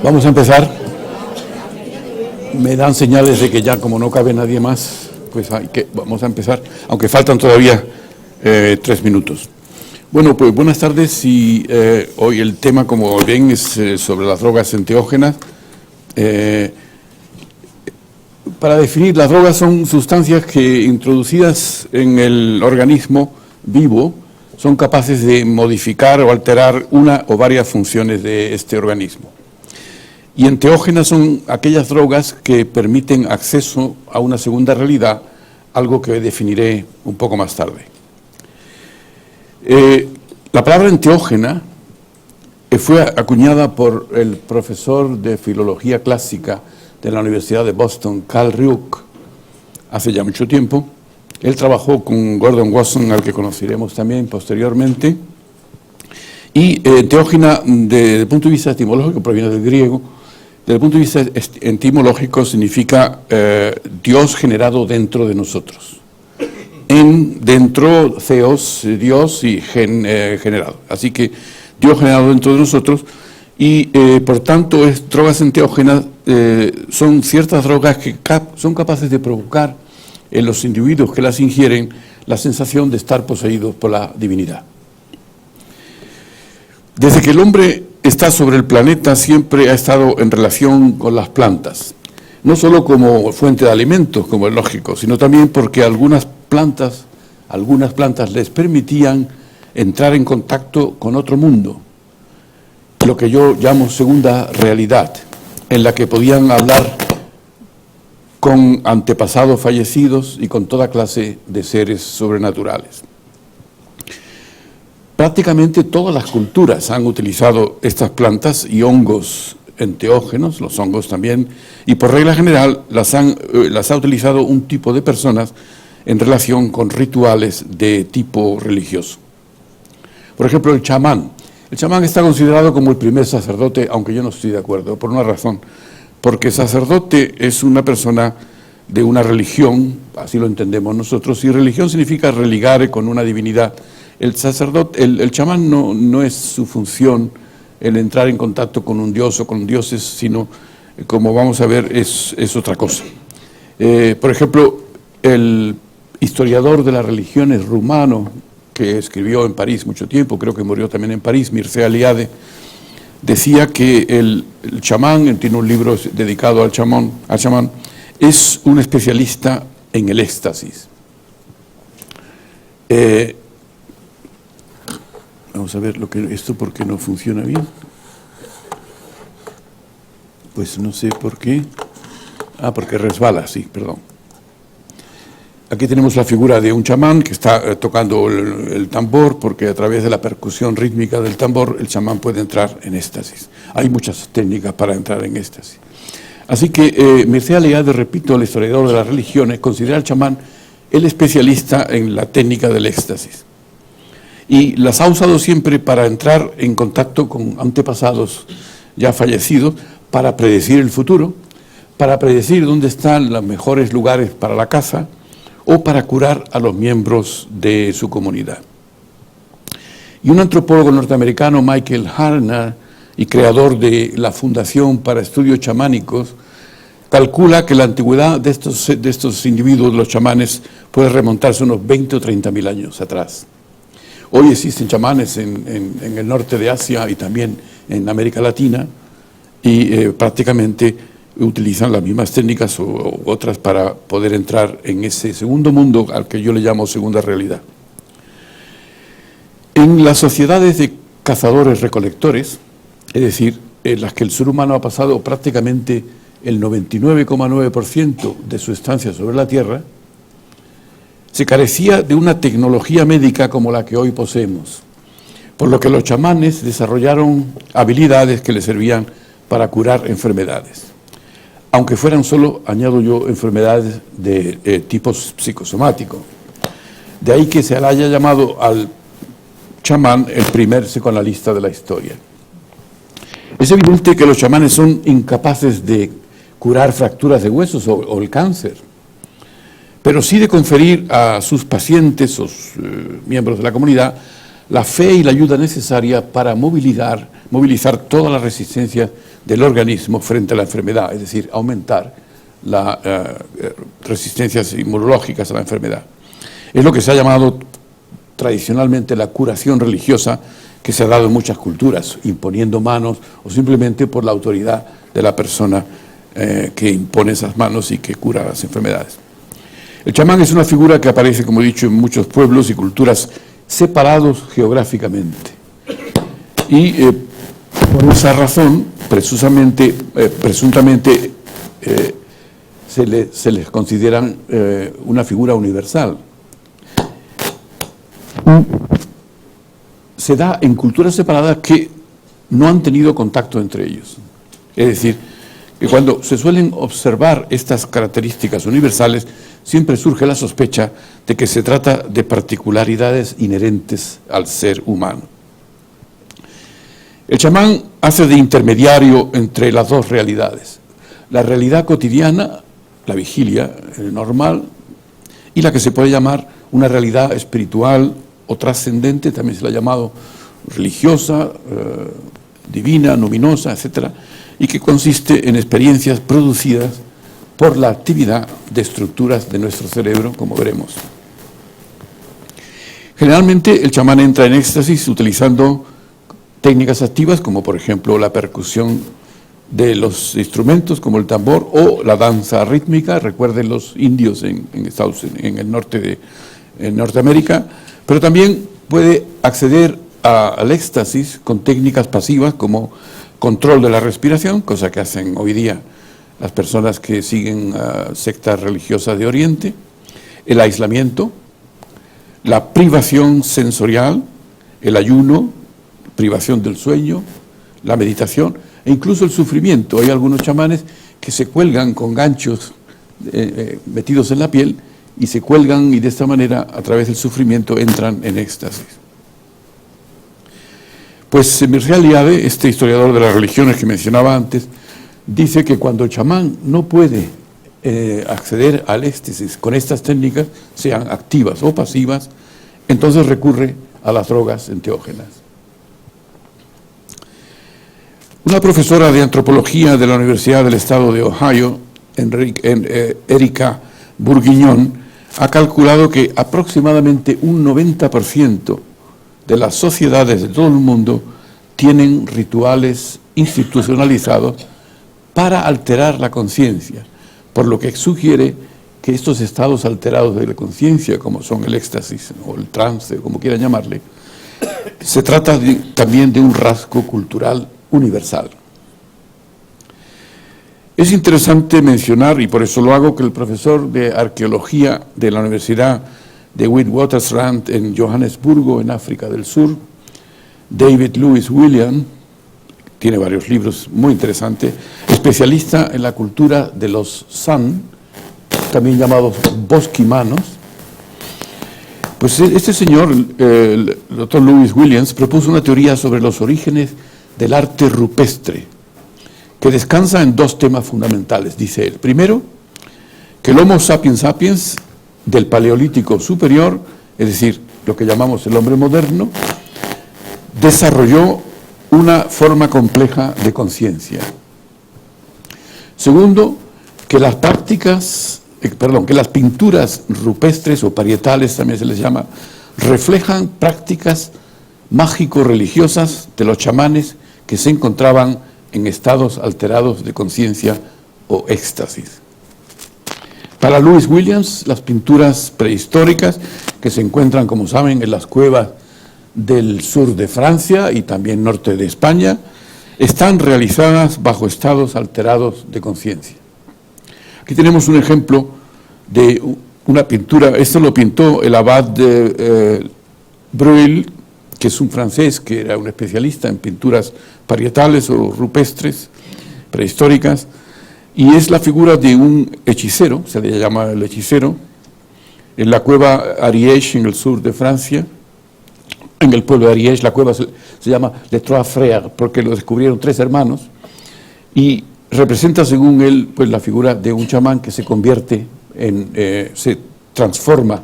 Vamos a empezar. Me dan señales de que ya, como no cabe nadie más, pues vamos a empezar, aunque faltan todavía 3 minutos. Bueno, pues buenas tardes y hoy el tema, como ven, es sobre las drogas enteógenas. Para definir, las drogas son sustancias que, introducidas en el organismo vivo, son capaces de modificar o alterar una o varias funciones de este organismo. Y enteógenas son aquellas drogas que permiten acceso a una segunda realidad, algo que definiré un poco más tarde. La palabra enteógena fue acuñada por el profesor de filología clásica de la Universidad de Boston, Carl Ruck, hace ya mucho tiempo. Él trabajó con Gordon Wasson, al que conoceremos también posteriormente. Y enteógena, desde el punto de vista etimológico, proviene del griego. Desde el punto de vista etimológico significa Dios generado dentro de nosotros. Dentro, theos, Dios, y generado. Así que Dios generado dentro de nosotros. Y por tanto, drogas enteógenas son ciertas drogas que son capaces de provocar en los individuos que las ingieren la sensación de estar poseídos por la divinidad. Desde que el hombre está sobre el planeta, siempre ha estado en relación con las plantas, no solo como fuente de alimentos, como es lógico, sino también porque algunas plantas les permitían entrar en contacto con otro mundo, lo que yo llamo segunda realidad, en la que podían hablar con antepasados fallecidos y con toda clase de seres sobrenaturales. Prácticamente todas las culturas han utilizado estas plantas y hongos enteógenos, los hongos también, y por regla general las ha utilizado un tipo de personas en relación con rituales de tipo religioso. Por ejemplo, el chamán. El chamán está considerado como el primer sacerdote, aunque yo no estoy de acuerdo, por una razón. Porque sacerdote es una persona de una religión, así lo entendemos nosotros, y religión significa religare con una divinidad. El sacerdote, el chamán no es su función el entrar en contacto con un dios o con dioses, sino, como vamos a ver, es otra cosa. Por ejemplo, el historiador de las religiones rumano, que escribió en París mucho tiempo, creo que murió también en París, Mircea Eliade, decía que el chamán, tiene un libro dedicado al chamán, es un especialista en el éxtasis. Vamos a ver esto por qué no funciona bien. Pues no sé por qué. Porque resbala, sí, perdón. Aquí tenemos la figura de un chamán que está tocando el tambor, porque a través de la percusión rítmica del tambor el chamán puede entrar en éxtasis. Hay muchas técnicas para entrar en éxtasis. Así que Mircea Eliade, repito, el historiador de las religiones, considera al chamán el especialista en la técnica del éxtasis. Y las ha usado siempre para entrar en contacto con antepasados ya fallecidos, para predecir el futuro, para predecir dónde están los mejores lugares para la caza, o para curar a los miembros de su comunidad. Y un antropólogo norteamericano, Michael Harner, y creador de la Fundación para Estudios Chamánicos, calcula que la antigüedad de estos individuos, los chamanes, puede remontarse unos 20 o 30 mil años atrás. Hoy existen chamanes en el norte de Asia y también en América Latina, y prácticamente utilizan las mismas técnicas o otras para poder entrar en ese segundo mundo al que yo le llamo segunda realidad. En las sociedades de cazadores-recolectores, es decir, en las que el ser humano ha pasado prácticamente el 99,9% de su estancia sobre la Tierra, se carecía de una tecnología médica como la que hoy poseemos, por lo que los chamanes desarrollaron habilidades que les servían para curar enfermedades. Aunque fueran solo, añado yo, enfermedades de tipo psicosomático. De ahí que se le haya llamado al chamán el primer psicoanalista de la historia. Es evidente que los chamanes son incapaces de curar fracturas de huesos o el cáncer, pero sí de conferir a sus pacientes o miembros de la comunidad la fe y la ayuda necesaria para movilizar movilizar toda la resistencia del organismo frente a la enfermedad, es decir, aumentar las resistencias inmunológicas a la enfermedad. Es lo que se ha llamado tradicionalmente la curación religiosa, que se ha dado en muchas culturas, imponiendo manos o simplemente por la autoridad de la persona que impone esas manos y que cura las enfermedades. El chamán es una figura que aparece, como he dicho, en muchos pueblos y culturas separados geográficamente. Y por esa razón, presuntamente se les consideran una figura universal. Se da en culturas separadas que no han tenido contacto entre ellos. Es decir, que cuando se suelen observar estas características universales, siempre surge la sospecha de que se trata de particularidades inherentes al ser humano. El chamán hace de intermediario entre las dos realidades: la realidad cotidiana, la vigilia normal, y la que se puede llamar una realidad espiritual o trascendente, también se la ha llamado religiosa, divina, luminosa, etc., y que consiste en experiencias producidas por la actividad de estructuras de nuestro cerebro, como veremos. Generalmente el chamán entra en éxtasis utilizando técnicas activas, como por ejemplo la percusión de los instrumentos, como el tambor, o la danza rítmica. Recuerden los indios en el norte de Norteamérica, pero también puede acceder al éxtasis con técnicas pasivas como control de la respiración, cosa que hacen hoy día las personas que siguen sectas religiosas de Oriente, el aislamiento, la privación sensorial, el ayuno, privación del sueño, la meditación e incluso el sufrimiento. Hay algunos chamanes que se cuelgan con ganchos metidos en la piel y se cuelgan, y de esta manera, a través del sufrimiento, entran en éxtasis. Pues Mircea Eliade, este historiador de las religiones que mencionaba antes, dice que cuando el chamán no puede acceder al éxtasis con estas técnicas, sean activas o pasivas, entonces recurre a las drogas enteógenas. Una profesora de antropología de la Universidad del Estado de Ohio, Erika Bourguignon, ha calculado que aproximadamente un 90% de las sociedades de todo el mundo tienen rituales institucionalizados para alterar la conciencia, por lo que sugiere que estos estados alterados de la conciencia, como son el éxtasis o el trance, como quieran llamarle, se trata también de un rasgo cultural universal. Es interesante mencionar, y por eso lo hago, que el profesor de arqueología de la Universidad de Witwatersrand en Johannesburgo, en África del Sur, David Lewis Williams, tiene varios libros muy interesantes, especialista en la cultura de los San, también llamados bosquimanos. Pues este señor, el doctor Lewis Williams, propuso una teoría sobre los orígenes del arte rupestre, que descansa en dos temas fundamentales, dice él. Primero, que el Homo sapiens sapiens del Paleolítico superior, es decir, lo que llamamos el hombre moderno, desarrolló una forma compleja de conciencia. Segundo, que las pinturas rupestres o parietales, también se les llama, reflejan prácticas mágico-religiosas de los chamanes que se encontraban en estados alterados de conciencia o éxtasis. Para Lewis Williams, las pinturas prehistóricas que se encuentran, como saben, en las cuevas del sur de Francia y también norte de España, están realizadas bajo estados alterados de conciencia. Aquí tenemos un ejemplo de una pintura. Esto lo pintó el abad de Breuil, que es un francés que era un especialista en pinturas parietales o rupestres prehistóricas, y es la figura de un hechicero, se le llama el hechicero, en la cueva Ariège, en el sur de Francia. En el pueblo de Ariège, la cueva se llama Les Trois Frères, porque lo descubrieron tres hermanos, y representa, según él, pues la figura de un chamán que se convierte se transforma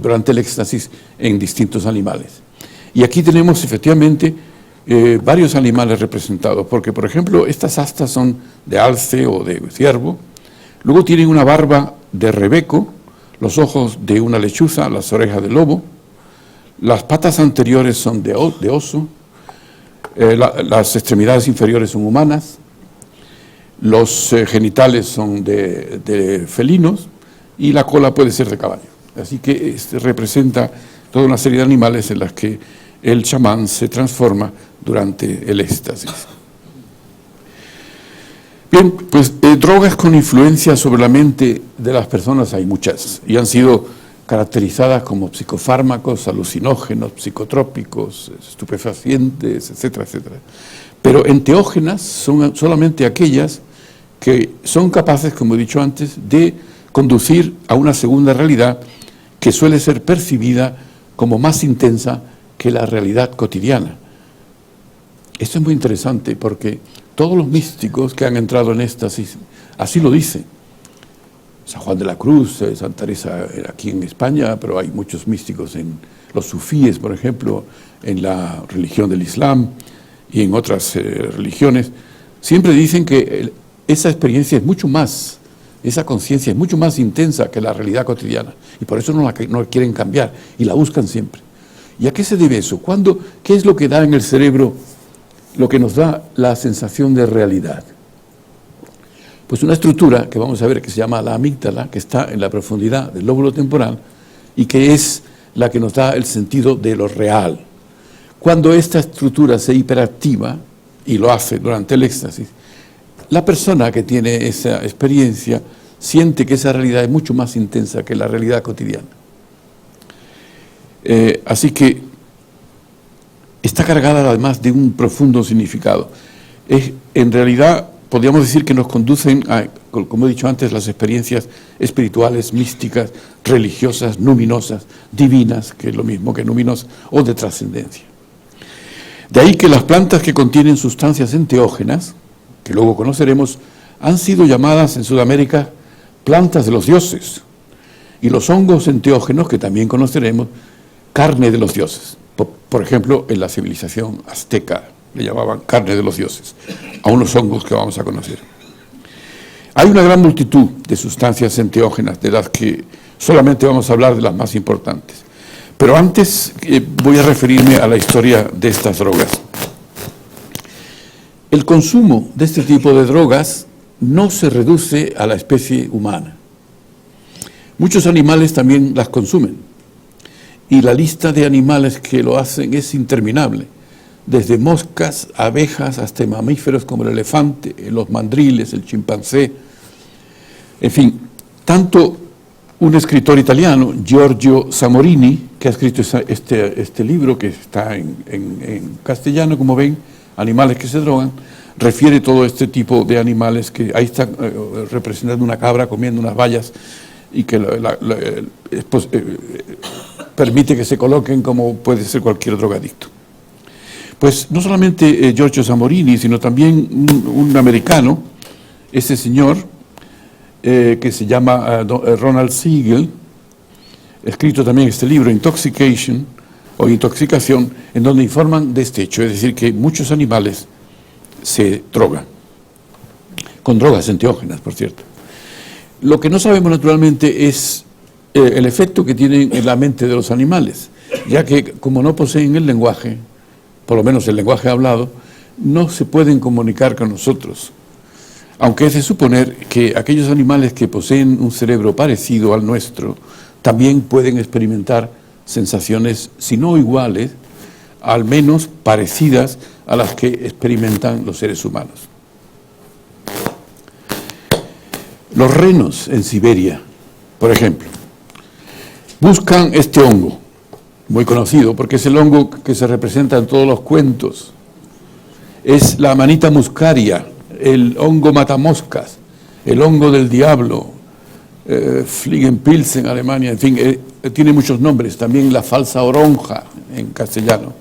durante el éxtasis en distintos animales. Y aquí tenemos efectivamente varios animales representados, porque por ejemplo estas astas son de alce o de ciervo, luego tienen una barba de rebeco, los ojos de una lechuza, las orejas de lobo, las patas anteriores son de oso, las extremidades inferiores son humanas, los genitales son de felinos y la cola puede ser de caballo. Así que representa toda una serie de animales en las que el chamán se transforma durante el éxtasis. Bien, pues drogas con influencia sobre la mente de las personas hay muchas y han sido caracterizadas como psicofármacos, alucinógenos, psicotrópicos, estupefacientes, etcétera, etcétera. Pero enteógenas son solamente aquellas que son capaces, como he dicho antes, de conducir a una segunda realidad que suele ser percibida como más intensa que la realidad cotidiana. Esto es muy interesante porque todos los místicos que han entrado en éxtasis así lo dicen. San Juan de la Cruz, Santa Teresa aquí en España, pero hay muchos místicos en los sufíes, por ejemplo, en la religión del Islam y en otras religiones. Siempre dicen que esa experiencia es mucho más, esa conciencia es mucho más intensa que la realidad cotidiana y por eso no la quieren cambiar y la buscan siempre. ¿Y a qué se debe eso? ¿Qué es lo que da en el cerebro, lo que nos da la sensación de realidad? Pues una estructura que vamos a ver que se llama la amígdala, que está en la profundidad del lóbulo temporal y que es la que nos da el sentido de lo real. Cuando esta estructura se hiperactiva, y lo hace durante el éxtasis, la persona que tiene esa experiencia siente que esa realidad es mucho más intensa que la realidad cotidiana. Así que está cargada además de un profundo significado. En realidad podríamos decir que nos conducen a, como he dicho antes, las experiencias espirituales, místicas, religiosas, numinosas, divinas, que es lo mismo que numinosas, o de trascendencia. De ahí que las plantas que contienen sustancias enteógenas, que luego conoceremos, han sido llamadas en Sudamérica plantas de los dioses, y los hongos enteógenos, que también conoceremos, carne de los dioses. Por ejemplo, en la civilización azteca le llamaban carne de los dioses, a unos hongos que vamos a conocer. Hay una gran multitud de sustancias enteógenas, de las que solamente vamos a hablar de las más importantes. Pero antes voy a referirme a la historia de estas drogas. El consumo de este tipo de drogas no se reduce a la especie humana. Muchos animales también las consumen. Y la lista de animales que lo hacen es interminable, desde moscas, abejas, hasta mamíferos como el elefante, los mandriles, el chimpancé. En fin, tanto un escritor italiano, Giorgio Samorini, que ha escrito este libro, que está en castellano, como ven, Animales que se drogan, refiere todo este tipo de animales que ahí está representando una cabra comiendo unas bayas y que permite que se coloquen como puede ser cualquier drogadicto. Pues no solamente Giorgio Samorini, sino también un americano, ese señor que se llama Ronald Siegel, escrito también este libro, Intoxication, o Intoxicación, en donde informan de este hecho, es decir, que muchos animales se drogan, con drogas enteógenas, por cierto. Lo que no sabemos naturalmente es el efecto que tienen en la mente de los animales, ya que como no poseen el lenguaje, por lo menos el lenguaje hablado, no se pueden comunicar con nosotros. Aunque es de suponer que aquellos animales que poseen un cerebro parecido al nuestro, también pueden experimentar sensaciones, si no iguales, al menos parecidas a las que experimentan los seres humanos. Los renos en Siberia, por ejemplo, buscan este hongo, muy conocido, porque es el hongo que se representa en todos los cuentos. Es la Amanita muscaria, el hongo matamoscas, el hongo del diablo, Fliegenpilz en Alemania, en fin, tiene muchos nombres, también la falsa oronja en castellano.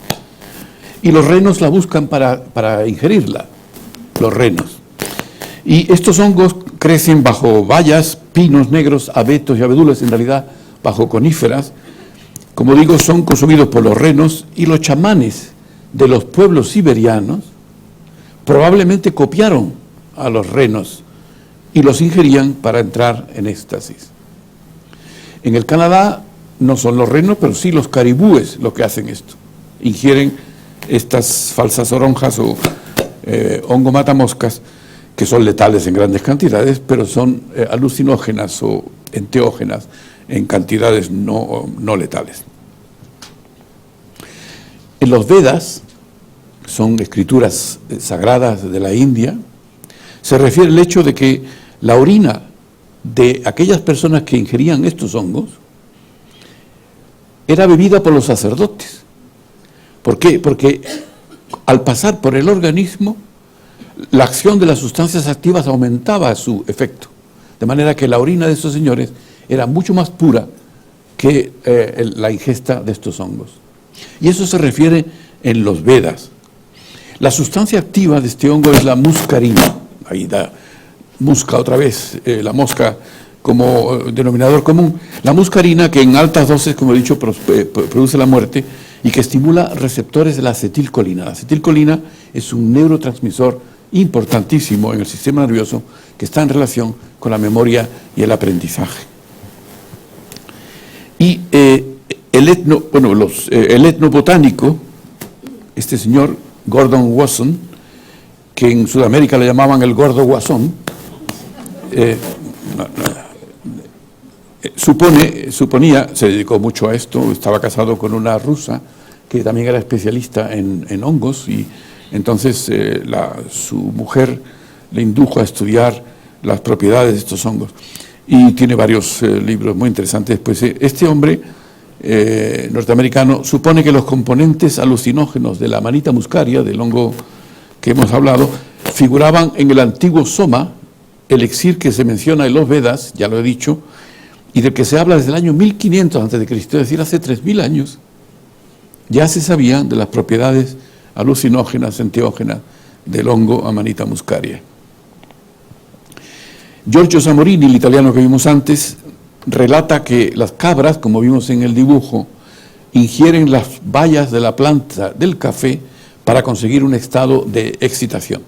Y los renos la buscan para ingerirla, los renos. Y estos hongos crecen bajo bayas, pinos negros, abetos y abedules, en realidad bajo coníferas. Como digo, son consumidos por los renos y los chamanes de los pueblos siberianos probablemente copiaron a los renos y los ingerían para entrar en éxtasis. En el Canadá no son los renos, pero sí los caribúes los que hacen esto. Ingieren estas falsas oronjas o hongo matamoscas, que son letales en grandes cantidades, pero son alucinógenas o enteógenas en cantidades no letales. En los Vedas, son escrituras sagradas de la India, se refiere el hecho de que la orina de aquellas personas que ingerían estos hongos era bebida por los sacerdotes. ¿Por qué? Porque al pasar por el organismo, la acción de las sustancias activas aumentaba su efecto, de manera que la orina de estos señores era mucho más pura que la ingesta de estos hongos. Y eso se refiere en los Vedas. La sustancia activa de este hongo es la muscarina. Ahí da musca otra vez, la mosca como denominador común. La muscarina, que en altas dosis, como he dicho, produce la muerte y que estimula receptores de la acetilcolina. La acetilcolina es un neurotransmisor importantísimo en el sistema nervioso que está en relación con la memoria y el aprendizaje. Y el etnobotánico, este señor Gordon Wasson, que en Sudamérica le llamaban el gordo guasón, suponía, se dedicó mucho a esto, estaba casado con una rusa que también era especialista en hongos, y entonces su mujer le indujo a estudiar las propiedades de estos hongos. Y tiene varios libros muy interesantes. Pues este hombre norteamericano supone que los componentes alucinógenos de la manita muscaria, del hongo que hemos hablado, figuraban en el antiguo soma, elixir que se menciona en los Vedas, ya lo he dicho, y del que se habla desde el año 1500 a.C., es decir, hace 3000 años, ya se sabían de las propiedades alucinógenas, enteógenas del hongo Amanita muscaria. Giorgio Samorini, el italiano que vimos antes, relata que las cabras, como vimos en el dibujo, ingieren las bayas de la planta del café para conseguir un estado de excitación,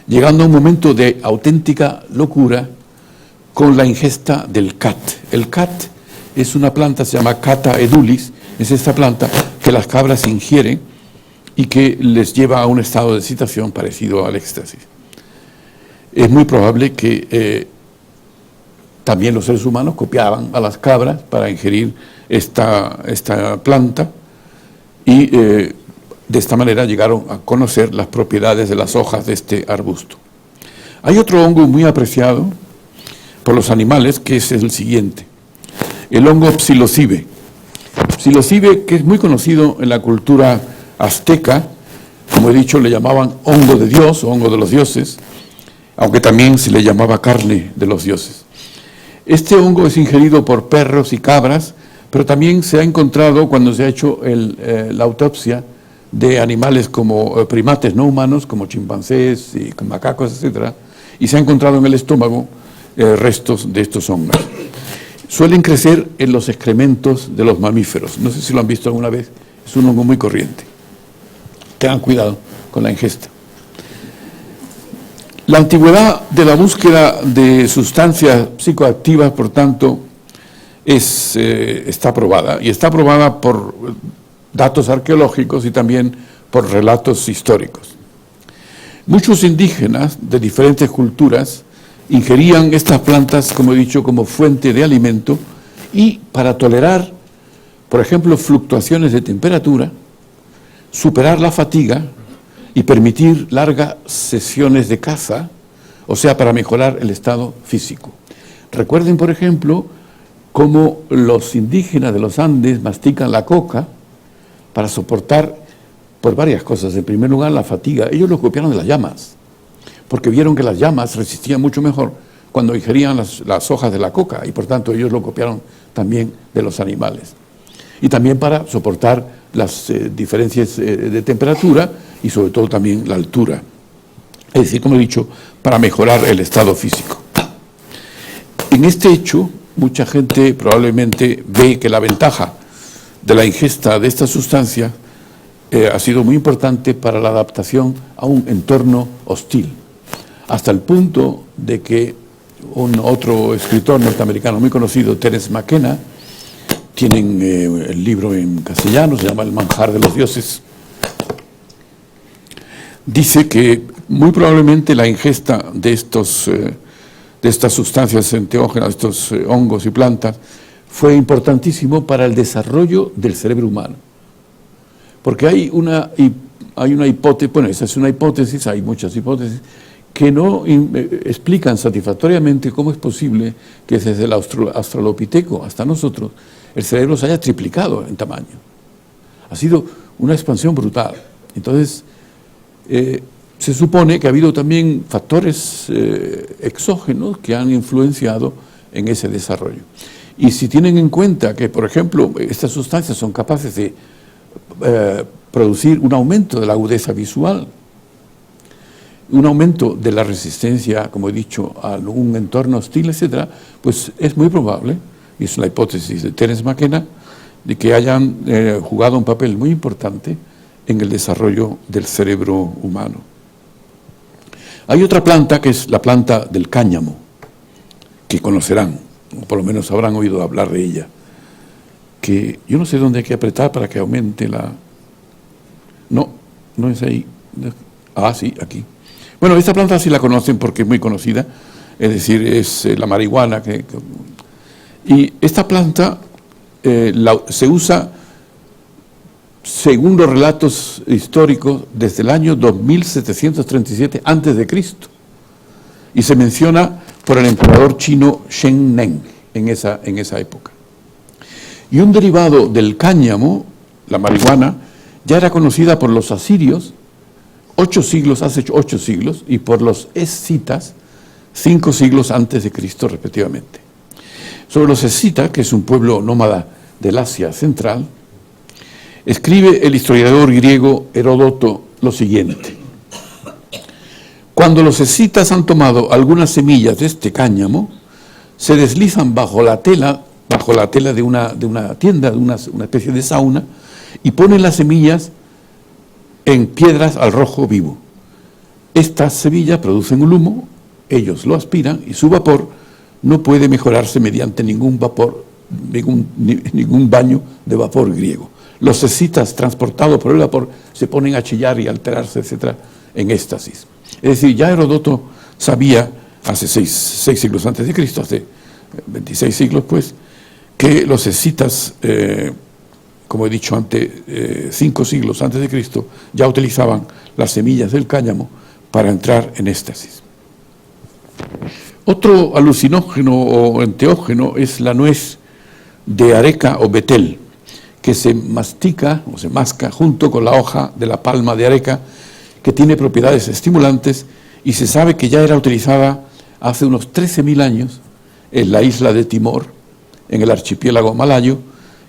llegando a un momento de auténtica locura con la ingesta del cat. El cat es una planta, se llama Cata edulis, es esta planta que las cabras ingieren y que les lleva a un estado de excitación parecido al éxtasis. Es muy probable que también los seres humanos copiaban a las cabras para ingerir esta planta y de esta manera llegaron a conocer las propiedades de las hojas de este arbusto. Hay otro hongo muy apreciado por los animales, que es el siguiente, el hongo psilocibe. Psilocibe, que es muy conocido en la cultura azteca, como he dicho, le llamaban hongo de Dios o hongo de los dioses, aunque también se le llamaba carne de los dioses. Este hongo es ingerido por perros y cabras, pero también se ha encontrado cuando se ha hecho la autopsia de animales como primates no humanos, como chimpancés y macacos, etc., y se ha encontrado en el estómago restos de estos hongos. Suelen crecer en los excrementos de los mamíferos. No sé si lo han visto alguna vez, es un hongo muy corriente. Tengan cuidado con la ingesta. La antigüedad de la búsqueda de sustancias psicoactivas, por tanto, está probada, y está probada por datos arqueológicos y también por relatos históricos. Muchos indígenas de diferentes culturas ingerían estas plantas, como he dicho, como fuente de alimento, y para tolerar, por ejemplo, fluctuaciones de temperatura, superar la fatiga y permitir largas sesiones de caza, o sea, para mejorar el estado físico. Recuerden, por ejemplo, cómo los indígenas de los Andes mastican la coca para soportar, por varias cosas. En primer lugar, la fatiga. Ellos lo copiaron de las llamas, porque vieron que las llamas resistían mucho mejor cuando ingerían las hojas de la coca, y por tanto ellos lo copiaron también de los animales. Y también para soportar las diferencias de temperatura y sobre todo también la altura. Es decir, como he dicho, para mejorar el estado físico. En este hecho, mucha gente probablemente ve que la ventaja de la ingesta de esta sustancia ha sido muy importante para la adaptación a un entorno hostil, hasta el punto de que otro escritor norteamericano muy conocido, Terence McKenna, tienen el libro en castellano, se llama El manjar de los dioses, dice que muy probablemente la ingesta de estas sustancias enteógenas, estos hongos y plantas, fue importantísimo para el desarrollo del cerebro humano. Porque hay una hipótesis, bueno, esa es una hipótesis, hay muchas hipótesis, que no explican satisfactoriamente cómo es posible que desde el australopiteco hasta nosotros el cerebro se haya triplicado en tamaño. Ha sido una expansión brutal. Entonces, se supone que ha habido también factores exógenos que han influenciado en ese desarrollo. Y si tienen en cuenta que, por ejemplo, estas sustancias son capaces de producir un aumento de la agudeza visual, un aumento de la resistencia, como he dicho, a un entorno hostil, etc., pues es muy probable, y es la hipótesis de Terence McKenna, de que hayan jugado un papel muy importante en el desarrollo del cerebro humano. Hay otra planta que es la planta del cáñamo, que conocerán, o por lo menos habrán oído hablar de ella, que yo no sé dónde hay que apretar para que aumente la... No es ahí. Ah, sí, aquí. Bueno, esta planta sí la conocen porque es muy conocida, es decir, es la marihuana. Y esta planta se usa, según los relatos históricos, desde el año 2737 a.C., y se menciona por el emperador chino Shen Neng en esa época. Y un derivado del cáñamo, la marihuana, ya era conocida por los asirios hace 8 siglos, y por los escitas 5 siglos antes de Cristo, respectivamente. Sobre los escitas, que es un pueblo nómada del Asia Central, escribe el historiador griego Heródoto lo siguiente: cuando los escitas han tomado algunas semillas de este cáñamo, se deslizan bajo la tela de una tienda, de una especie de sauna, y ponen las semillas en piedras al rojo vivo. Estas semillas producen un humo, ellos lo aspiran y su vapor no puede mejorarse mediante ningún baño de vapor griego. Los escitas transportados por el vapor se ponen a chillar y alterarse, etcétera, en éxtasis. Es decir, ya Heródoto sabía, hace 6 siglos antes de Cristo, hace 26 siglos pues, que los escitas, como he dicho antes, 5 siglos antes de Cristo, ya utilizaban las semillas del cáñamo para entrar en éxtasis. Otro alucinógeno o enteógeno es la nuez de areca o betel, que se mastica o se masca junto con la hoja de la palma de areca, que tiene propiedades estimulantes, y se sabe que ya era utilizada hace unos 13.000 años en la isla de Timor, en el archipiélago malayo,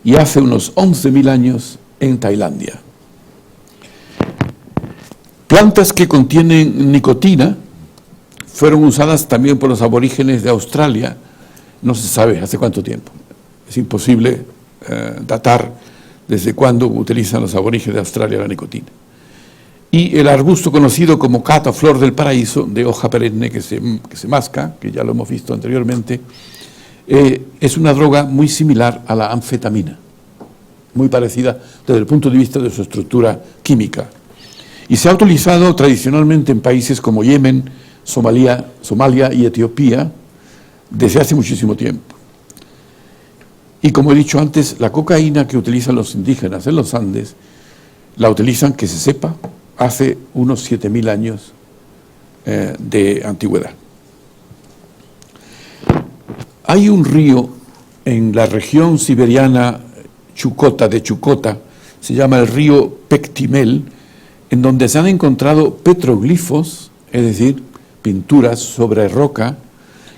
y hace unos 11.000 años en Tailandia. Plantas que contienen nicotina fueron usadas también por los aborígenes de Australia, no se sabe hace cuánto tiempo. Es imposible datar desde cuándo utilizan los aborígenes de Australia la nicotina. Y el arbusto conocido como cata, flor del paraíso, de hoja perenne que se masca, que ya lo hemos visto anteriormente, es una droga muy similar a la anfetamina, muy parecida desde el punto de vista de su estructura química. Y se ha utilizado tradicionalmente en países como Yemen, Somalia y Etiopía desde hace muchísimo tiempo. Y como he dicho antes, la cocaína que utilizan los indígenas en los Andes, la utilizan, que se sepa, hace unos 7.000 años de antigüedad. Hay un río en la región siberiana de Chucota, se llama el río Pectimel, en donde se han encontrado petroglifos, es decir, pinturas sobre roca,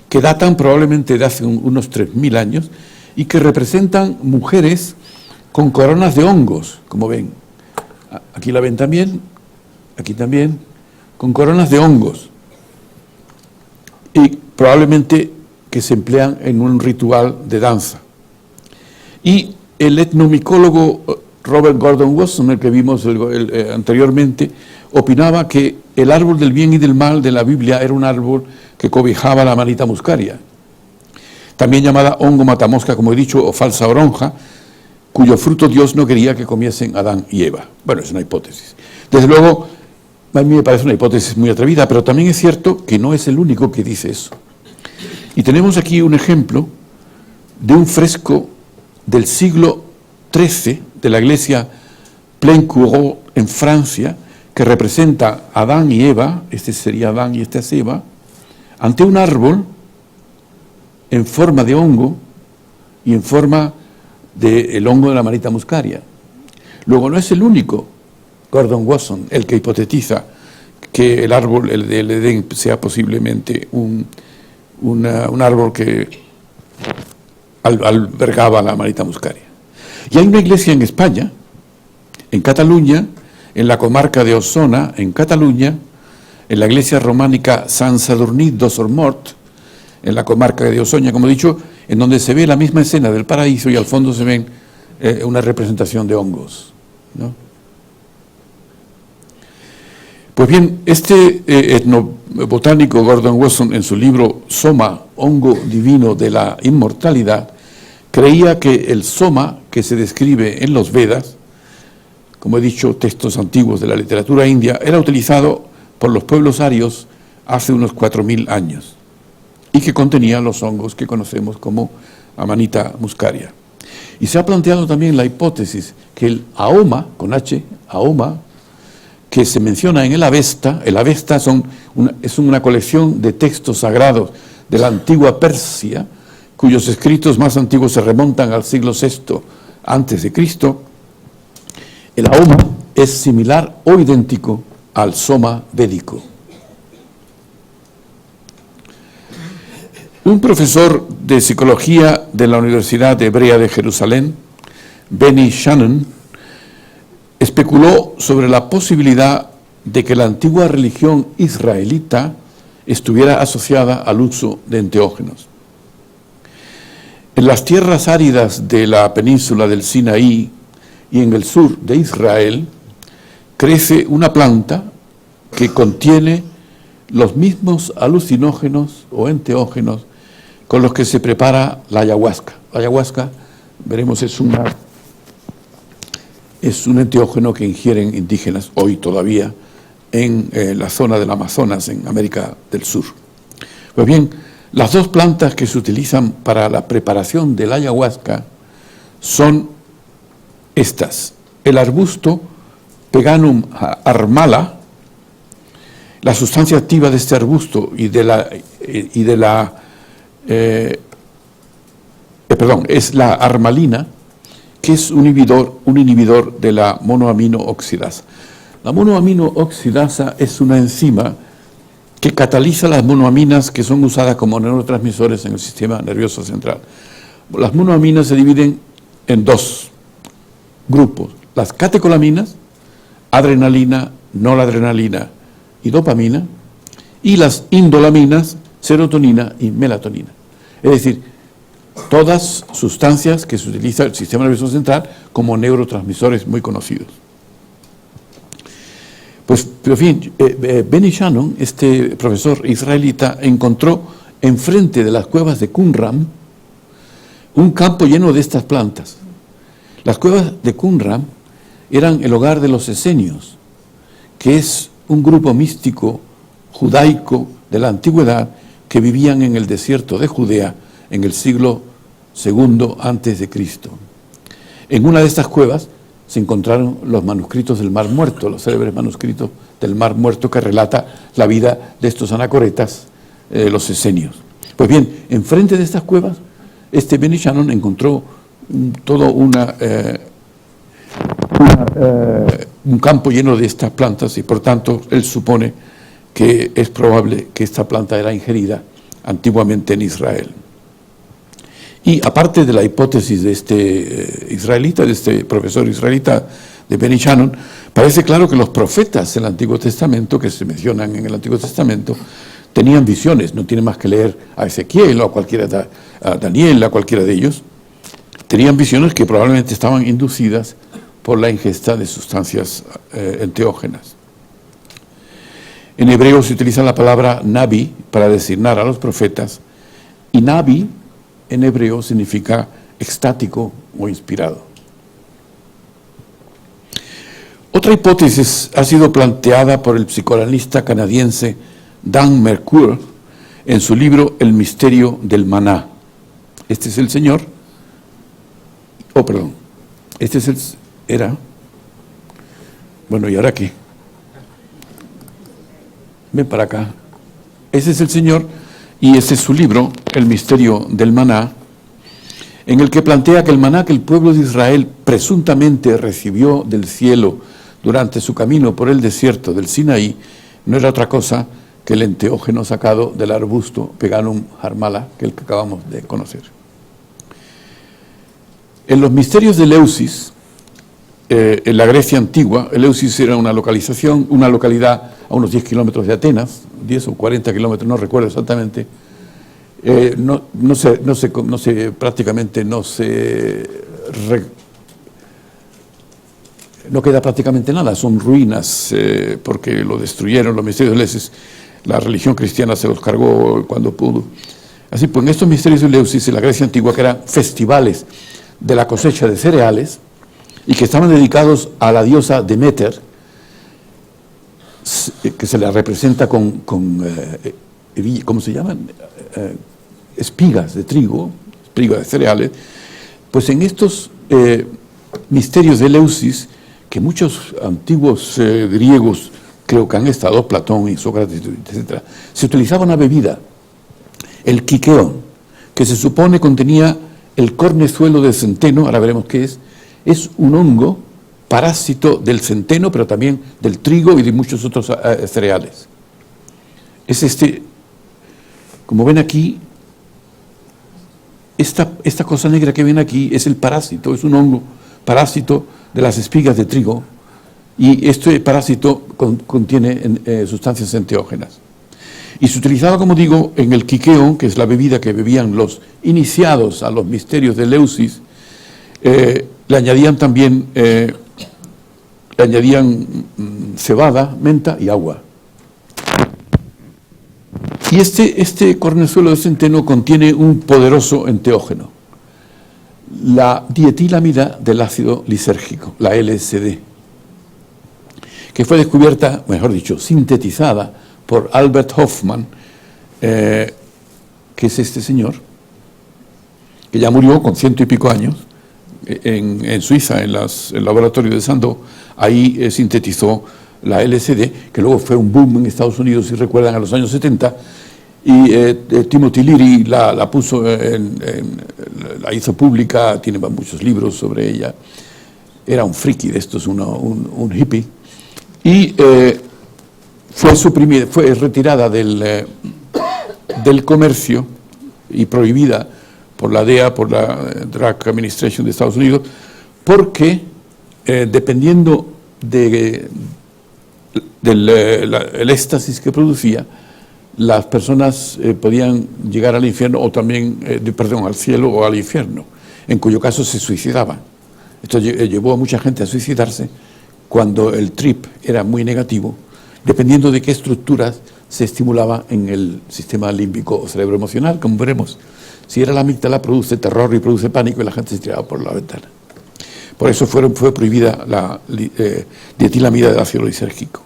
que datan probablemente de hace unos 3.000 años, y que representan mujeres con coronas de hongos, como ven. Aquí la ven también, aquí también, con coronas de hongos. Y probablemente que se emplean en un ritual de danza. Y el etnomicólogo Robert Gordon Wasson, el que vimos anteriormente, opinaba que el árbol del bien y del mal de la Biblia era un árbol que cobijaba la Amanita muscaria, también llamada hongo matamosca, como he dicho, o falsa oronja, cuyo fruto Dios no quería que comiesen Adán y Eva. Bueno, es una hipótesis. Desde luego, a mí me parece una hipótesis muy atrevida, pero también es cierto que no es el único que dice eso. Y tenemos aquí un ejemplo de un fresco del siglo XIII de la iglesia Plaincourt en Francia, que representa a Adán y Eva, este sería Adán y este es Eva, ante un árbol en forma de hongo y en forma del hongo de la Amanita muscaria. Luego, no es el único Gordon Wasson el que hipotetiza que el árbol, el del Edén, sea posiblemente un árbol que albergaba la Amanita muscaria. Y hay una iglesia en España, en Cataluña, en la comarca de Osona, en Cataluña, en la iglesia románica Sant Sadurní d'Osormort, en la comarca de Osoña, como he dicho, en donde se ve la misma escena del paraíso y al fondo se ven una representación de hongos, ¿no? Pues bien, este etnobotánico Gordon Wasson, en su libro Soma, hongo divino de la inmortalidad, creía que el soma que se describe en los Vedas, como he dicho, textos antiguos de la literatura india, era utilizado por los pueblos arios hace unos 4000 años y que contenía los hongos que conocemos como Amanita muscaria. Y se ha planteado también la hipótesis que el Aoma, con H, Aoma, que se menciona en el Avesta es una colección de textos sagrados de la antigua Persia, cuyos escritos más antiguos se remontan al siglo VI antes de Cristo. El Aoma es similar o idéntico al Soma védico. Un profesor de psicología de la Universidad Hebrea de Jerusalén, Benny Shannon, especuló sobre la posibilidad de que la antigua religión israelita estuviera asociada al uso de enteógenos. En las tierras áridas de la península del Sinaí y en el sur de Israel crece una planta que contiene los mismos alucinógenos o enteógenos con los que se prepara la ayahuasca. La ayahuasca, veremos, es un enteógeno que ingieren indígenas hoy todavía en la zona del Amazonas, en América del Sur. Pues bien, las dos plantas que se utilizan para la preparación de la ayahuasca son estas: el arbusto Peganum armala. La sustancia activa de este arbusto es la armalina, que es un inhibidor de la monoamino oxidasa. La monoamino oxidasa es una enzima que cataliza las monoaminas que son usadas como neurotransmisores en el sistema nervioso central. Las monoaminas se dividen en dos grupos: las catecolaminas, adrenalina, noradrenalina y dopamina, y las indolaminas, serotonina y melatonina. Es decir, todas sustancias que se utiliza el sistema nervioso central como neurotransmisores muy conocidos. Pues, pero en fin, Benny Shannon, este profesor israelita, encontró enfrente de las cuevas de Qumran un campo lleno de estas plantas. Las cuevas de Qumran eran el hogar de los esenios, que es un grupo místico judaico de la antigüedad que vivían en el desierto de Judea en el siglo II antes de Cristo. En una de estas cuevas se encontraron los manuscritos del Mar Muerto, los célebres manuscritos del Mar Muerto que relata la vida de estos anacoretas, los esenios. Pues bien, enfrente de estas cuevas, Benny Shannon encontró todo un campo lleno de estas plantas y por tanto él supone que es probable que esta planta era ingerida antiguamente en Israel. Y aparte de la hipótesis de este profesor israelita, de Benny Shannon, parece claro que los profetas del Antiguo Testamento, que se mencionan en el Antiguo Testamento, tenían visiones. No tiene más que leer a Ezequiel o a Daniel, a cualquiera de ellos. Tenían visiones que probablemente estaban inducidas por la ingesta de sustancias enteógenas. En hebreo se utiliza la palabra nabi para designar a los profetas, y nabi en hebreo significa extático o inspirado. Otra hipótesis ha sido planteada por el psicoanalista canadiense Dan Mercure en su libro El misterio del maná. Este es el señor, este es bueno, ¿y ahora qué? Ven para acá. Ese es el señor y ese es su libro, El misterio del maná, en el que plantea que el maná que el pueblo de Israel presuntamente recibió del cielo durante su camino por el desierto del Sinaí no era otra cosa que el enteógeno sacado del arbusto Peganum harmala, que es el que acabamos de conocer. En los misterios de Eleusis, en la Grecia antigua, Eleusis era una localidad a unos 10 kilómetros de Atenas, 10 o 40 kilómetros, no recuerdo exactamente. Prácticamente no queda prácticamente nada, son ruinas, porque lo destruyeron los misterios de Eleusis. La religión cristiana se los cargó cuando pudo. Así pues, en estos misterios de Eleusis, en la Grecia antigua, que eran festivales de la cosecha de cereales y que estaban dedicados a la diosa Demeter, que se la representa con ¿cómo se llaman? Espigas de trigo, espigas de cereales. Pues en estos misterios de Eleusis, que muchos antiguos griegos, creo que han estado, Platón y Sócrates, etc., se utilizaba una bebida, el quiqueón, que se supone contenía el cornezuelo del centeno, ahora veremos qué es un hongo parásito del centeno, pero también del trigo y de muchos otros cereales. Es como ven aquí, esta cosa negra que ven aquí es el parásito, es un hongo parásito de las espigas de trigo, y este parásito contiene sustancias enteógenas. Y se utilizaba, como digo, en el quiqueón, que es la bebida que bebían los iniciados a los misterios de Eleusis. Le añadían también cebada, menta y agua. Y este cornezuelo de centeno contiene un poderoso enteógeno, la dietilamida del ácido lisérgico, la LSD, que fue descubierta, mejor dicho, sintetizada por Albert Hofmann, que es este señor, que ya murió con 100 y pico años, en Suiza, en el laboratorio de Sandoz. Ahí sintetizó la LSD, que luego fue un boom en Estados Unidos, si recuerdan, a los años 70, y Timothy Leary la puso, la hizo pública, tiene muchos libros sobre ella. Era un friki de estos, un hippie, y fue retirada del comercio y prohibida por la DEA, por la Drug Administration de Estados Unidos, porque dependiendo del éxtasis que producía, las personas podían llegar al infierno o también, al cielo o al infierno, en cuyo caso se suicidaban. Esto llevó a mucha gente a suicidarse cuando el trip era muy negativo, dependiendo de qué estructuras se estimulaba en el sistema límbico o cerebro emocional, como veremos. Si era la amígdala, produce terror y produce pánico y la gente se tiraba por la ventana. Por eso fue prohibida la dietilamida del ácido lisérgico.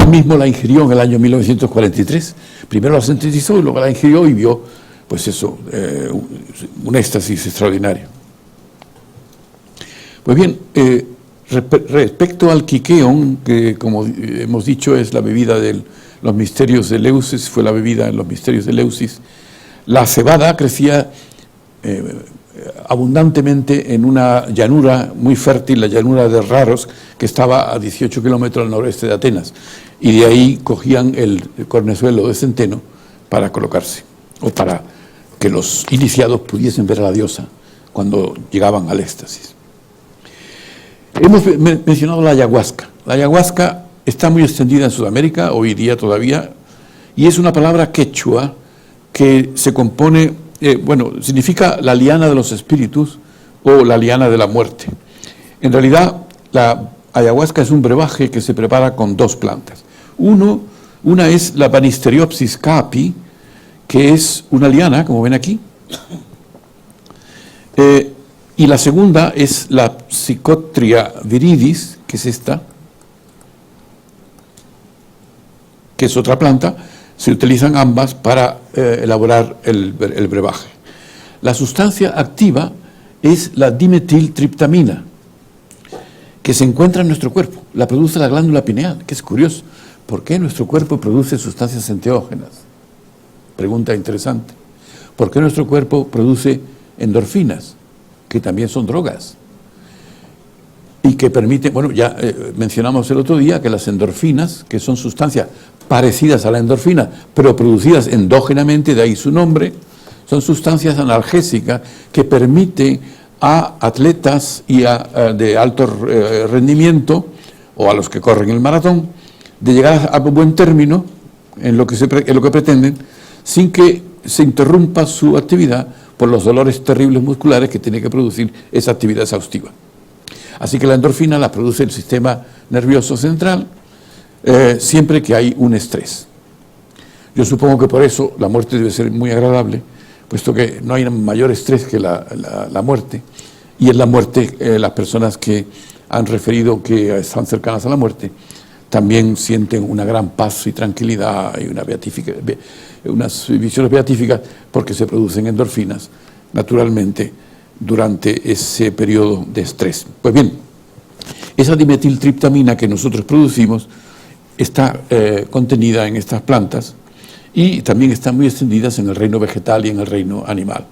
Él mismo la ingirió en el año 1943. Primero la sintetizó y luego la ingirió y vio, pues eso, un éxtasis extraordinario. Pues bien, respecto al quiqueón, que como hemos dicho es la bebida de los misterios de Eleusis, fue la bebida en los misterios de Eleusis, la cebada crecía abundantemente en una llanura muy fértil, la llanura de Raros, que estaba a 18 kilómetros al noroeste de Atenas, y de ahí cogían el cornezuelo de centeno para colocarse, o para que los iniciados pudiesen ver a la diosa cuando llegaban al éxtasis. Hemos mencionado la ayahuasca. La ayahuasca está muy extendida en Sudamérica, hoy día todavía, y es una palabra quechua que se compone, significa la liana de los espíritus o la liana de la muerte. En realidad, La ayahuasca es un brebaje que se prepara con dos plantas. Una es la Banisteriopsis caapi, que es una liana, como ven aquí. Y la segunda es la Psychotria viridis, que es esta, que es otra planta. Se utilizan ambas para elaborar el brebaje. La sustancia activa es la dimetiltriptamina, que se encuentra en nuestro cuerpo. La produce la glándula pineal, que es curioso. ¿Por qué nuestro cuerpo produce sustancias enteógenas? Pregunta interesante. ¿Por qué nuestro cuerpo produce endorfinas, que también son drogas? Y que permiten, bueno, ya mencionamos el otro día que las endorfinas, que son sustancias parecidas a la endorfina, pero producidas endógenamente, de ahí su nombre, son sustancias analgésicas que permiten a atletas y de alto rendimiento, o a los que corren el maratón, de llegar a buen término en lo que pretenden, sin que se interrumpa su actividad por los dolores terribles musculares que tiene que producir esa actividad exhaustiva. Así que la endorfina la produce el sistema nervioso central siempre que hay un estrés. Yo supongo que por eso la muerte debe ser muy agradable, puesto que no hay mayor estrés que la muerte, y en la muerte las personas que han referido que están cercanas a la muerte también sienten una gran paz y tranquilidad y unas visiones beatíficas, porque se producen endorfinas naturalmente durante ese periodo de estrés. Pues bien, esa dimetiltriptamina que nosotros producimos está contenida en estas plantas y también están muy extendidas en el reino vegetal y en el reino animal.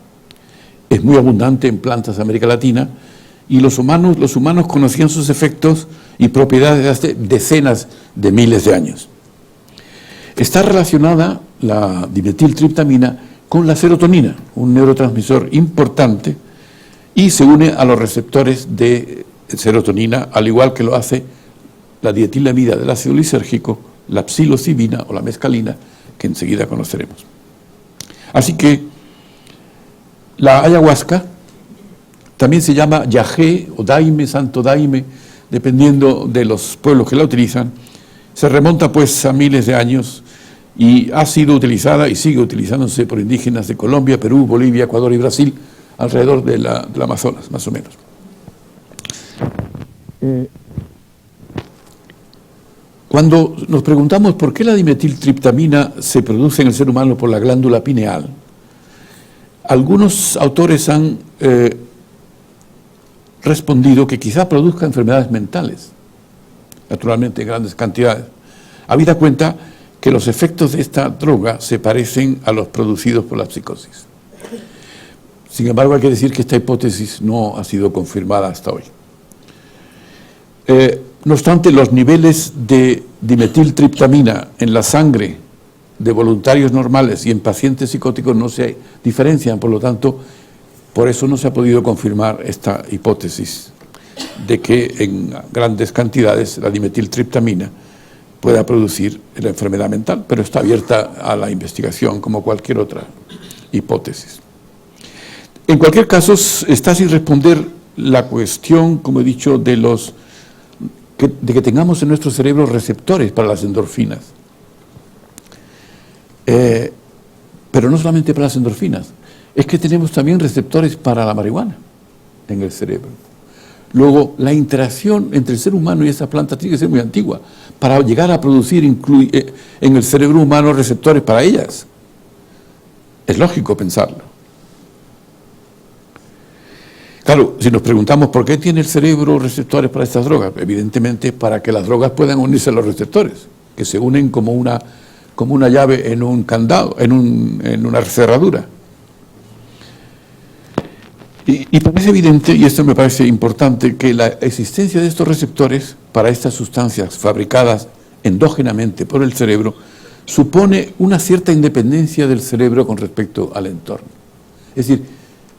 Es muy abundante en plantas de América Latina, y los humanos conocían sus efectos y propiedades hace decenas de miles de años. Está relacionada la dimetiltriptamina con la serotonina, un neurotransmisor importante, y se une a los receptores de serotonina, al igual que lo hace la dietilamida del ácido lisérgico, la psilocibina o la mescalina, que enseguida conoceremos. Así que la ayahuasca también se llama yagé o daime, santo daime, dependiendo de los pueblos que la utilizan. Se remonta pues a miles de años y ha sido utilizada y sigue utilizándose por indígenas de Colombia, Perú, Bolivia, Ecuador y Brasil, alrededor del Amazonas, más o menos. Cuando nos preguntamos por qué la dimetiltriptamina se produce en el ser humano por la glándula pineal, algunos autores han respondido que quizá produzca enfermedades mentales, naturalmente en grandes cantidades, habida cuenta que los efectos de esta droga se parecen a los producidos por la psicosis. Sin embargo, hay que decir que esta hipótesis no ha sido confirmada hasta hoy. No obstante, los niveles de dimetiltriptamina en la sangre de voluntarios normales y en pacientes psicóticos no se diferencian, por lo tanto, por eso no se ha podido confirmar esta hipótesis de que en grandes cantidades la dimetiltriptamina pueda producir la enfermedad mental, pero está abierta a la investigación como cualquier otra hipótesis. En cualquier caso, está sin responder la cuestión, como he dicho, de que tengamos en nuestro cerebro receptores para las endorfinas. Pero no solamente para las endorfinas, es que tenemos también receptores para la marihuana en el cerebro. Luego, la interacción entre el ser humano y esa planta tiene que ser muy antigua para llegar a producir en el cerebro humano receptores para ellas. Es lógico pensarlo. Claro, si nos preguntamos por qué tiene el cerebro receptores para estas drogas, evidentemente para que las drogas puedan unirse a los receptores, que se unen como una llave en un candado, en una cerradura. Y parece evidente, y esto me parece importante, que la existencia de estos receptores para estas sustancias fabricadas endógenamente por el cerebro supone una cierta independencia del cerebro con respecto al entorno. Es decir,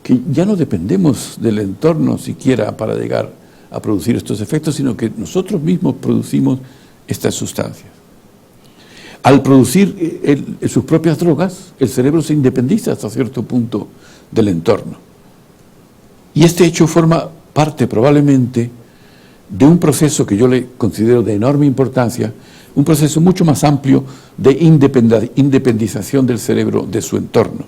que ya no dependemos del entorno siquiera para llegar a producir estos efectos, sino que nosotros mismos producimos estas sustancias. Al producir sus propias drogas, el cerebro se independiza hasta cierto punto del entorno. Y este hecho forma parte probablemente de un proceso que yo le considero de enorme importancia, un proceso mucho más amplio de independización del cerebro de su entorno,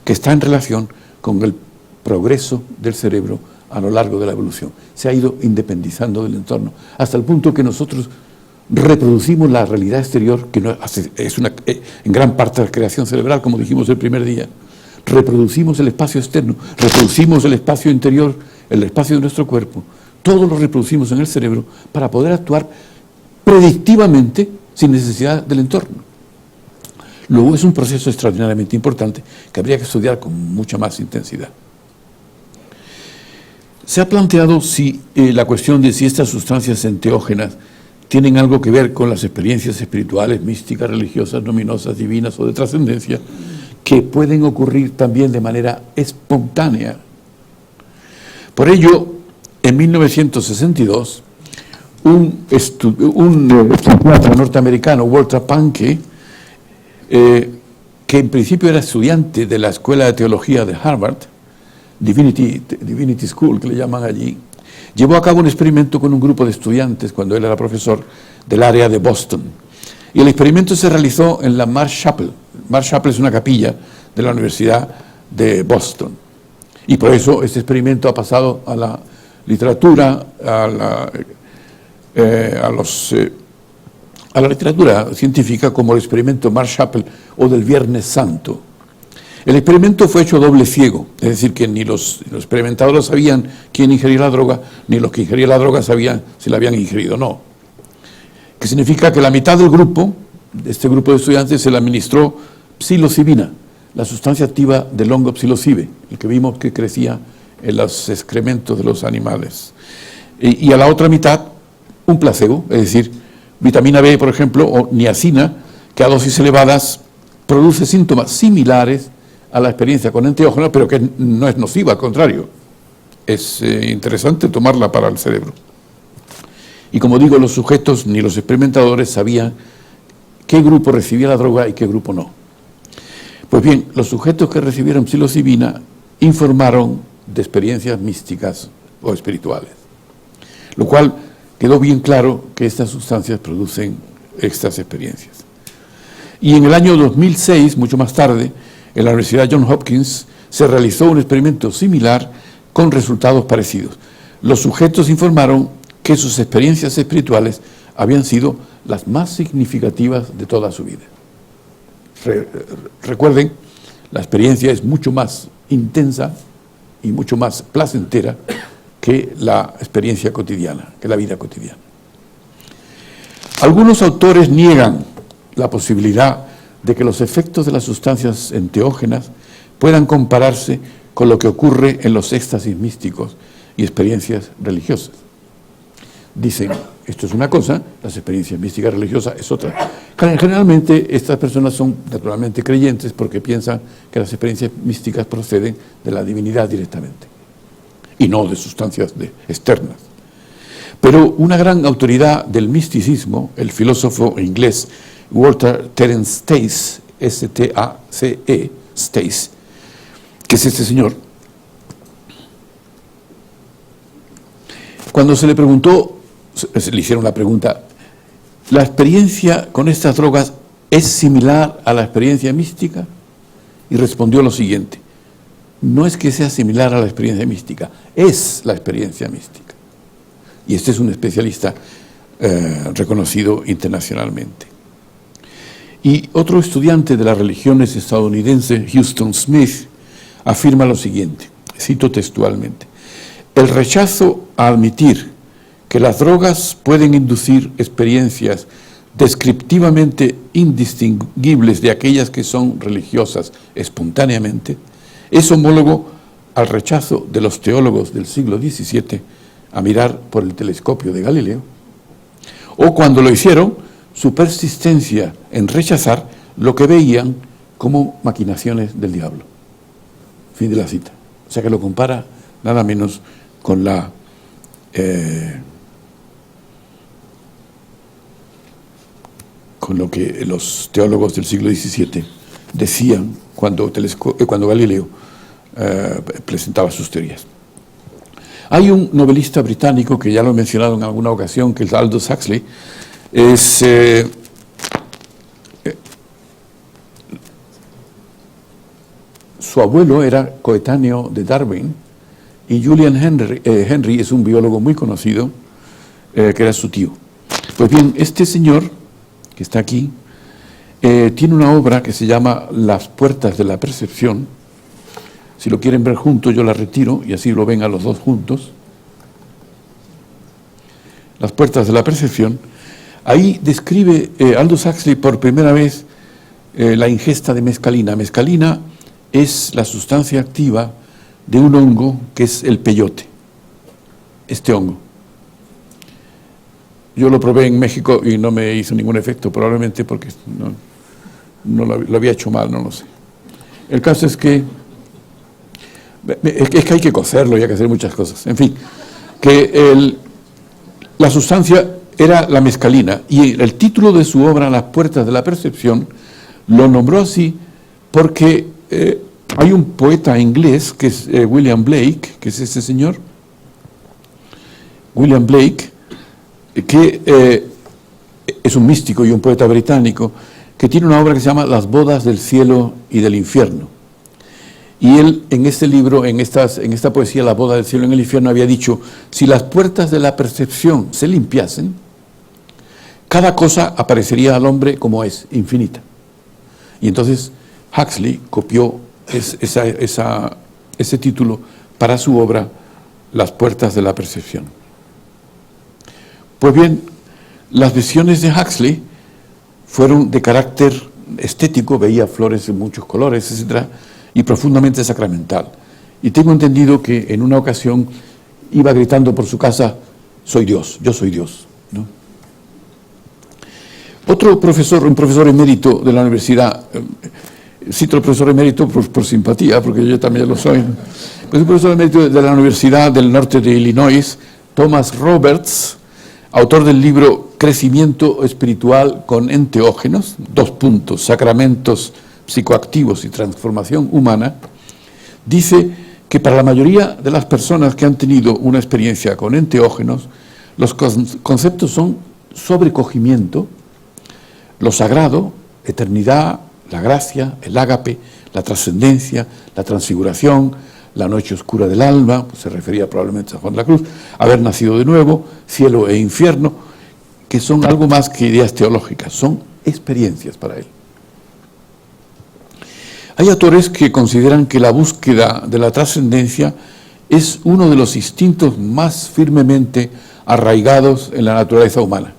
que está en relación con el progreso del cerebro a lo largo de la evolución. Se ha ido independizando del entorno, hasta el punto que nosotros reproducimos la realidad exterior, que es en gran parte la creación cerebral, como dijimos el primer día. Reproducimos el espacio externo, reproducimos el espacio interior, el espacio de nuestro cuerpo. Todo lo reproducimos en el cerebro para poder actuar predictivamente sin necesidad del entorno. Luego es un proceso extraordinariamente importante que habría que estudiar con mucha más intensidad. Se ha planteado la cuestión de si estas sustancias enteógenas tienen algo que ver con las experiencias espirituales, místicas, religiosas, luminosas, divinas o de trascendencia, que pueden ocurrir también de manera espontánea. Por ello, en 1962, un psiquiatra norteamericano, Walter Pahnke, que en principio era estudiante de la Escuela de Teología de Harvard, Divinity School, que le llaman allí, llevó a cabo un experimento con un grupo de estudiantes, cuando él era profesor, del área de Boston. Y el experimento se realizó en la Marsh Chapel. Marsh Chapel es una capilla de la Universidad de Boston. Y por eso este experimento ha pasado a la literatura, a la literatura científica como el experimento Marsh Chapel o del Viernes Santo. El experimento fue hecho doble ciego, es decir, que ni los experimentadores sabían quién ingería la droga, ni los que ingerían la droga sabían si la habían ingerido o no. Que significa que la mitad del grupo, de este grupo de estudiantes, se le administró psilocibina, la sustancia activa del hongo psilocibe, el que vimos que crecía en los excrementos de los animales. Y a la otra mitad, un placebo, es decir, vitamina B, por ejemplo, o niacina, que a dosis elevadas produce síntomas similares a la experiencia con enteógeno, pero que no es nociva, al contrario. Es interesante tomarla para el cerebro. Y como digo, los sujetos ni los experimentadores sabían qué grupo recibía la droga y qué grupo no. Pues bien, los sujetos que recibieron psilocibina informaron de experiencias místicas o espirituales, lo cual quedó bien claro que estas sustancias producen estas experiencias. Y en el año 2006, mucho más tarde, en la Universidad Johns Hopkins se realizó un experimento similar con resultados parecidos. Los sujetos informaron que sus experiencias espirituales habían sido las más significativas de toda su vida. Recuerden, la experiencia es mucho más intensa y mucho más placentera que la experiencia cotidiana, que la vida cotidiana. Algunos autores niegan la posibilidad de que los efectos de las sustancias enteógenas puedan compararse con lo que ocurre en los éxtasis místicos y experiencias religiosas. Dicen, esto es una cosa, las experiencias místicas religiosas es otra. Generalmente estas personas son naturalmente creyentes porque piensan que las experiencias místicas proceden de la divinidad directamente y no de sustancias externas. Pero una gran autoridad del misticismo, el filósofo inglés Walter Terence Stace, S-T-A-C-E, Stace, que es este señor, cuando se le preguntó, le hicieron la pregunta, ¿la experiencia con estas drogas es similar a la experiencia mística? Y respondió lo siguiente, no es que sea similar a la experiencia mística, es la experiencia mística. Y este es un especialista reconocido internacionalmente. Y otro estudiante de las religiones estadounidense, Huston Smith, afirma lo siguiente, cito textualmente, el rechazo a admitir que las drogas pueden inducir experiencias descriptivamente indistinguibles de aquellas que son religiosas espontáneamente, es homólogo al rechazo de los teólogos del siglo XVII a mirar por el telescopio de Galileo, o cuando lo hicieron, su persistencia en rechazar lo que veían como maquinaciones del diablo. Fin de la cita. O sea que lo compara nada menos con con lo que los teólogos del siglo XVII decían cuando Galileo presentaba sus teorías. Hay un novelista británico que ya lo he mencionado en alguna ocasión, que es Aldous Huxley. Su abuelo era coetáneo de Darwin y Julian Henry es un biólogo muy conocido, que era su tío. Pues bien, este señor, que está aquí, tiene una obra que se llama Las puertas de la percepción. Si lo quieren ver juntos, yo la retiro y así lo ven a los dos juntos. Las puertas de la percepción. Ahí describe Aldous Huxley por primera vez la ingesta de mescalina. Mescalina es la sustancia activa de un hongo que es el peyote. Este hongo. Yo lo probé en México y no me hizo ningún efecto, probablemente porque no lo había hecho mal, no lo sé. El caso es que hay que cocerlo y hay que hacer muchas cosas. En fin, que la sustancia era la mescalina y el título de su obra, Las puertas de la percepción, lo nombró así porque hay un poeta inglés que es William Blake, que es ese señor, William Blake, que es un místico y un poeta británico, que tiene una obra que se llama Las bodas del cielo y del infierno. Y él, en este libro, en esta poesía, La boda del cielo y el infierno, había dicho, si las puertas de la percepción se limpiasen, cada cosa aparecería al hombre como es, infinita. Y entonces Huxley copió ese título para su obra, Las puertas de la percepción. Pues bien, las visiones de Huxley fueron de carácter estético, veía flores de muchos colores, etcétera, y profundamente sacramental. Y tengo entendido que en una ocasión iba gritando por su casa, soy Dios, yo soy Dios, ¿no? Otro profesor, un profesor emérito de la universidad, cito al profesor emérito por simpatía, porque yo también lo soy, pues un profesor emérito de la Universidad del Norte de Illinois, Thomas Roberts, autor del libro Crecimiento espiritual con enteógenos, sacramentos psicoactivos y transformación humana, dice que para la mayoría de las personas que han tenido una experiencia con enteógenos, los conceptos son sobrecogimiento, lo sagrado, eternidad, la gracia, el ágape, la trascendencia, la transfiguración, la noche oscura del alma, pues se refería probablemente a Juan de la Cruz, haber nacido de nuevo, cielo e infierno, que son algo más que ideas teológicas, son experiencias para él. Hay autores que consideran que la búsqueda de la trascendencia es uno de los instintos más firmemente arraigados en la naturaleza humana.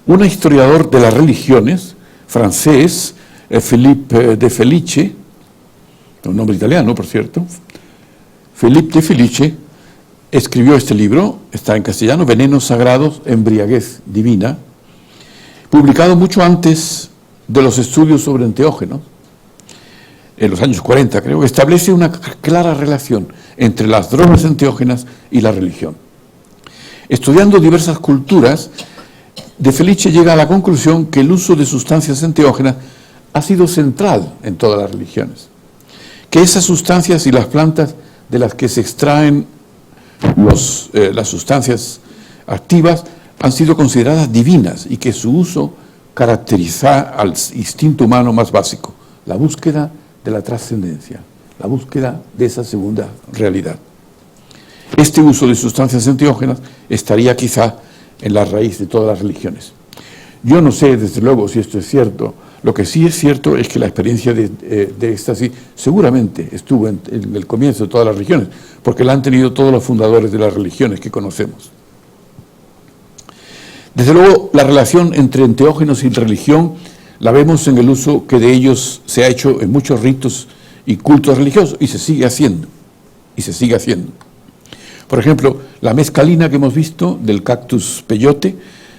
Un historiador de las religiones, francés, Philippe de Felice, un nombre italiano, por cierto, Philippe de Felice escribió este libro, está en castellano, Venenos sagrados, embriaguez divina, publicado mucho antes de los estudios sobre enteógenos, en los años 40 creo, que establece una clara relación entre las drogas enteógenas y la religión. Estudiando diversas culturas, de Felice llega a la conclusión que el uso de sustancias enteógenas ha sido central en todas las religiones, que esas sustancias y las plantas de las que se extraen las sustancias activas han sido consideradas divinas y que su uso caracteriza al instinto humano más básico, la búsqueda de la trascendencia, la búsqueda de esa segunda realidad. Este uso de sustancias enteógenas estaría quizá en la raíz de todas las religiones. Yo no sé, desde luego, si esto es cierto. Lo que sí es cierto es que la experiencia de éxtasis seguramente estuvo en el comienzo de todas las religiones, porque la han tenido todos los fundadores de las religiones que conocemos. Desde luego, la relación entre enteógenos y religión la vemos en el uso que de ellos se ha hecho en muchos ritos y cultos religiosos, y se sigue haciendo, Por ejemplo, la mescalina que hemos visto del cactus peyote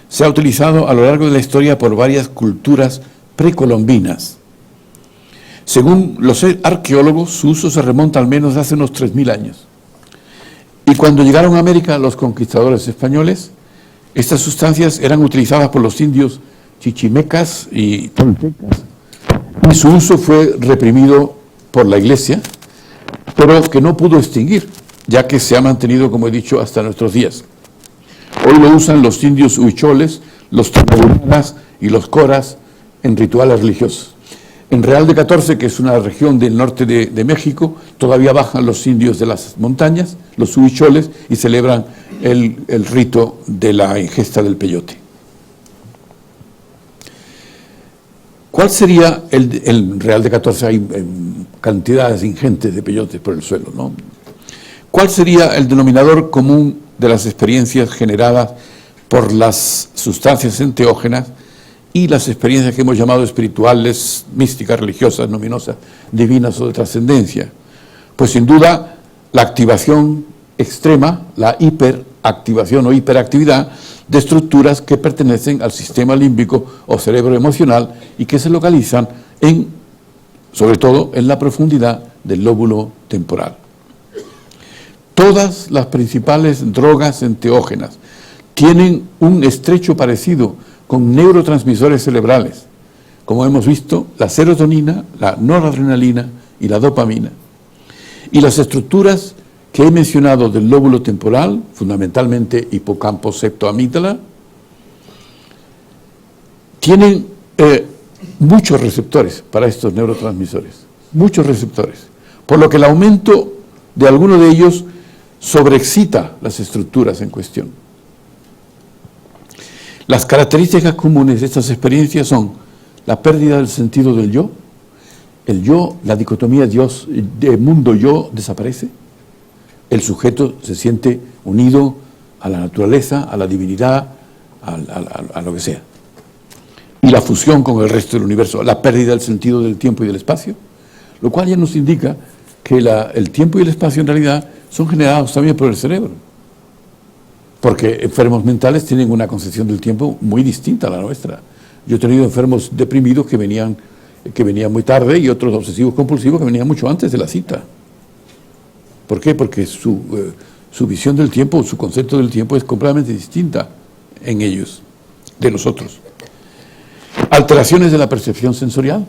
se ha utilizado a lo largo de la historia por varias culturas precolombinas. Según los arqueólogos, su uso se remonta al menos hace unos 3.000 años. Y cuando llegaron a América los conquistadores españoles, estas sustancias eran utilizadas por los indios chichimecas y toltecas. Y su uso fue reprimido por la Iglesia, pero que no pudo extinguir ya que se ha mantenido, como he dicho, hasta nuestros días. Hoy lo usan los indios huicholes, los tamaulipas y los coras en rituales religiosos. En Real de 14, que es una región del norte de México, todavía bajan los indios de las montañas, los huicholes, y celebran el rito de la ingesta del peyote. ¿Cuál sería el Real de 14? Hay cantidades ingentes de peyotes por el suelo, ¿no? ¿Cuál sería el denominador común de las experiencias generadas por las sustancias enteógenas y las experiencias que hemos llamado espirituales, místicas, religiosas, luminosas, divinas o de trascendencia? Pues sin duda la activación extrema, la hiperactivación o hiperactividad de estructuras que pertenecen al sistema límbico o cerebro emocional y que se localizan sobre todo en la profundidad del lóbulo temporal. Todas las principales drogas enteógenas tienen un estrecho parecido con neurotransmisores cerebrales, como hemos visto, la serotonina, la noradrenalina y la dopamina. Y las estructuras que he mencionado del lóbulo temporal, fundamentalmente hipocampo, septoamígdala, tienen muchos receptores para estos neurotransmisores, muchos receptores, por lo que el aumento de alguno de ellos sobreexcita las estructuras en cuestión. Las características comunes de estas experiencias son la pérdida del sentido del yo, el yo, la dicotomía Dios, de mundo-yo desaparece, el sujeto se siente unido a la naturaleza, a la divinidad, a lo que sea. Y la fusión con el resto del universo, la pérdida del sentido del tiempo y del espacio, lo cual ya nos indica que el tiempo y el espacio en realidad son generados también por el cerebro, porque enfermos mentales tienen una concepción del tiempo muy distinta a la nuestra. Yo he tenido enfermos deprimidos que venían muy tarde y otros obsesivos compulsivos que venían mucho antes de la cita. ¿Por qué? Porque su visión del tiempo, su concepto del tiempo es completamente distinta en ellos, de los otros. Alteraciones de la percepción sensorial.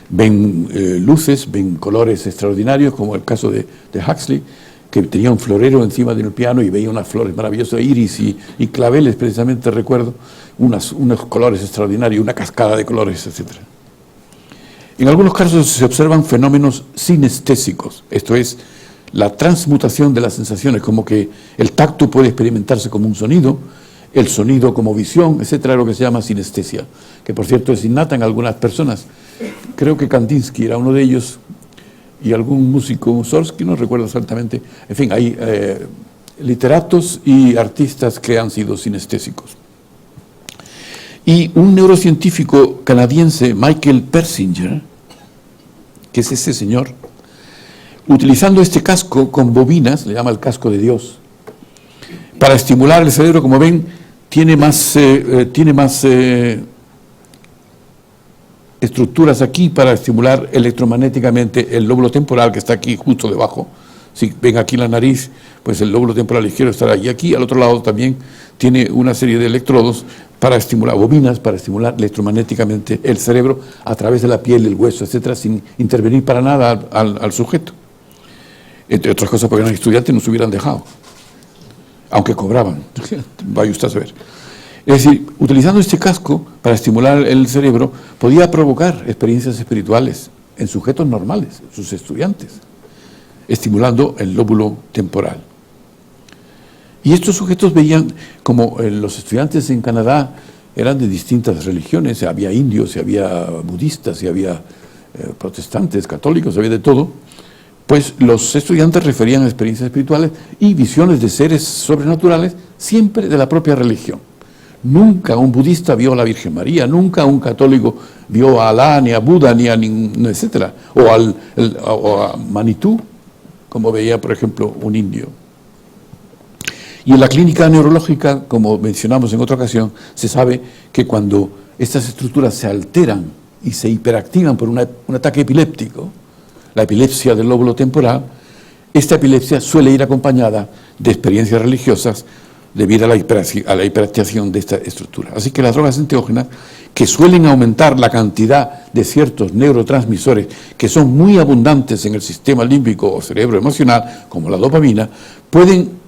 Ven luces, ven colores extraordinarios, como el caso de Huxley, que tenía un florero encima del piano y veía unas flores maravillosas, iris y claveles, precisamente recuerdo, unos colores extraordinarios, una cascada de colores, etc. En algunos casos se observan fenómenos sinestésicos, esto es, la transmutación de las sensaciones, como que el tacto puede experimentarse como un sonido, el sonido como visión, etcétera, lo que se llama sinestesia, que por cierto es innata en algunas personas. Creo que Kandinsky era uno de ellos, y algún músico, Mussorgsky, no recuerdo exactamente. En fin, hay literatos y artistas que han sido sinestésicos. Y un neurocientífico canadiense, Michael Persinger, que es ese señor, utilizando este casco con bobinas, le llama el casco de Dios, para estimular el cerebro, como ven, tiene más estructuras aquí para estimular electromagnéticamente el lóbulo temporal que está aquí justo debajo. Si ven aquí la nariz, pues el lóbulo temporal izquierdo estará allí. Aquí al otro lado también tiene una serie de electrodos para estimular, bobinas para estimular electromagnéticamente el cerebro a través de la piel, el hueso, etcétera, sin intervenir para nada al sujeto. Entre otras cosas porque los estudiantes nos hubieran dejado, aunque cobraban, vaya usted a saber. Es decir, utilizando este casco para estimular el cerebro, podía provocar experiencias espirituales en sujetos normales, sus estudiantes, estimulando el lóbulo temporal. Y estos sujetos veían, como los estudiantes en Canadá eran de distintas religiones, había indios, había budistas, había protestantes, católicos, había de todo, pues los estudiantes referían a experiencias espirituales y visiones de seres sobrenaturales, siempre de la propia religión. Nunca un budista vio a la Virgen María, nunca un católico vio a Alá, ni a Buda, ni a ningún, etcétera, o a Manitú, como veía, por ejemplo, un indio. Y en la clínica neurológica, como mencionamos en otra ocasión, se sabe que cuando estas estructuras se alteran y se hiperactivan por un ataque epiléptico, la epilepsia del lóbulo temporal, esta epilepsia suele ir acompañada de experiencias religiosas debido a la hiperactivación de esta estructura. Así que las drogas enteógenas, que suelen aumentar la cantidad de ciertos neurotransmisores que son muy abundantes en el sistema límbico o cerebro emocional, como la dopamina, pueden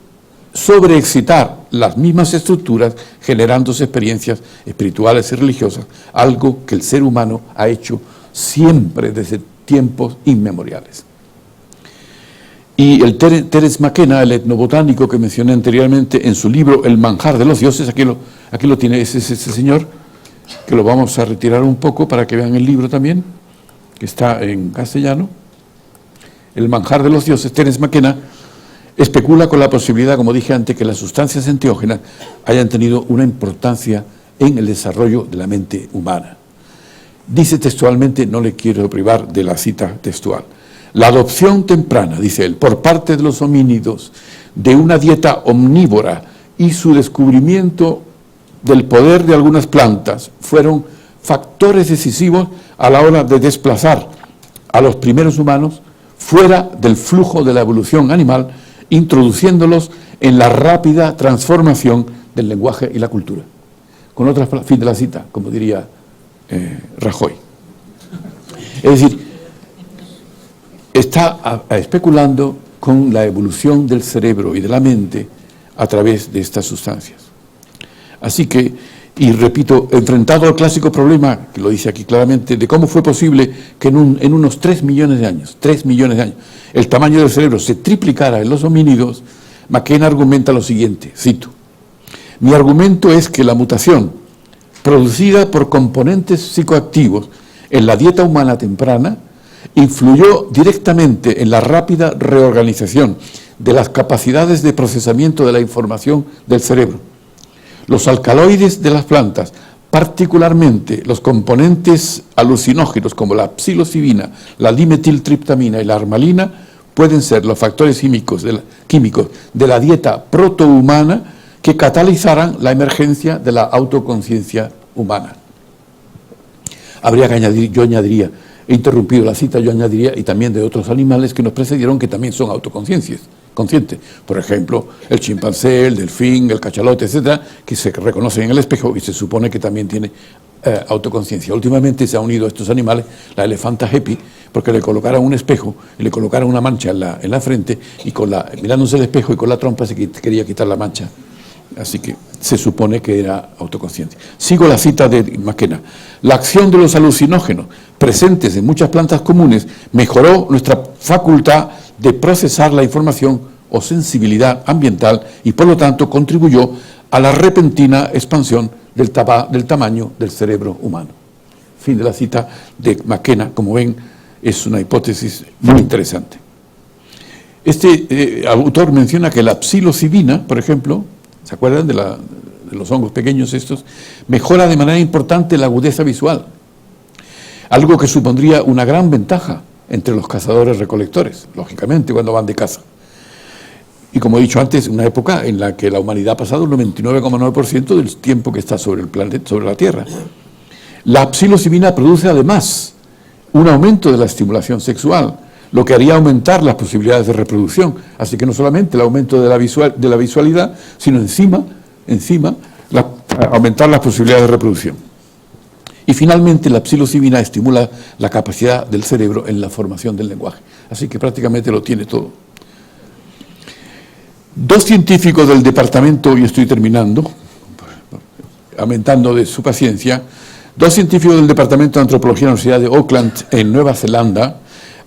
sobreexcitar las mismas estructuras, generándose experiencias espirituales y religiosas, algo que el ser humano ha hecho siempre desde tiempos inmemoriales. Y el Terence McKenna, el etnobotánico que mencioné anteriormente, en su libro El manjar de los dioses, aquí lo tiene, es ese señor, que lo vamos a retirar un poco para que vean el libro también, que está en castellano. El manjar de los dioses, Terence McKenna, especula con la posibilidad, como dije antes, que las sustancias enteógenas hayan tenido una importancia en el desarrollo de la mente humana. Dice textualmente, no le quiero privar de la cita textual: la adopción temprana, dice él, por parte de los homínidos de una dieta omnívora y su descubrimiento del poder de algunas plantas fueron factores decisivos a la hora de desplazar a los primeros humanos fuera del flujo de la evolución animal, introduciéndolos en la rápida transformación del lenguaje y la cultura. Con otra, fin de la cita, como diría Rajoy. Es decir, está especulando con la evolución del cerebro y de la mente a través de estas sustancias. Así que, y repito, enfrentado al clásico problema, que lo dice aquí claramente, de cómo fue posible que en unos 3 millones de años, el tamaño del cerebro se triplicara en los homínidos, McKenna argumenta lo siguiente, cito: mi argumento es que la mutación producida por componentes psicoactivos en la dieta humana temprana influyó directamente en la rápida reorganización de las capacidades de procesamiento de la información del cerebro. Los alcaloides de las plantas, particularmente los componentes alucinógenos como la psilocibina, la dimetiltriptamina y la armalina, pueden ser los factores químicos de la dieta protohumana que catalizaran la emergencia de la autoconciencia humana. Habría que añadir, yo añadiría, he interrumpido la cita, yo añadiría, y también de otros animales que nos precedieron que también son autoconscientes. Por ejemplo, el chimpancé, el delfín, el cachalote, etcétera, que se reconocen en el espejo y se supone que también tiene autoconciencia. Últimamente se ha unido a estos animales la elefanta Hepi, porque le colocaron un espejo y le colocaron una mancha en la frente y mirándose el espejo y con la trompa se quería quitar la mancha. Así que se supone que era autoconsciente. Sigo la cita de McKenna. La acción de los alucinógenos presentes en muchas plantas comunes mejoró nuestra facultad de procesar la información o sensibilidad ambiental y por lo tanto contribuyó a la repentina expansión del tamaño del cerebro humano. Fin de la cita de McKenna. Como ven, es una hipótesis muy interesante. Este autor menciona que la psilocibina, por ejemplo, ¿se acuerdan de los hongos pequeños estos? Mejora de manera importante la agudeza visual, algo que supondría una gran ventaja entre los cazadores-recolectores, lógicamente, cuando van de caza. Y como he dicho antes, una época en la que la humanidad ha pasado el 99,9% del tiempo que está sobre el planeta, sobre la Tierra. La psilocibina produce además un aumento de la estimulación sexual, lo que haría aumentar las posibilidades de reproducción. Así que no solamente el aumento de la visualidad, sino encima aumentar las posibilidades de reproducción. Y finalmente la psilocibina estimula la capacidad del cerebro en la formación del lenguaje. Así que prácticamente lo tiene todo. 2 científicos del departamento, y estoy terminando, aumentando de su paciencia, 2 científicos del Departamento de Antropología de la Universidad de Auckland, en Nueva Zelanda,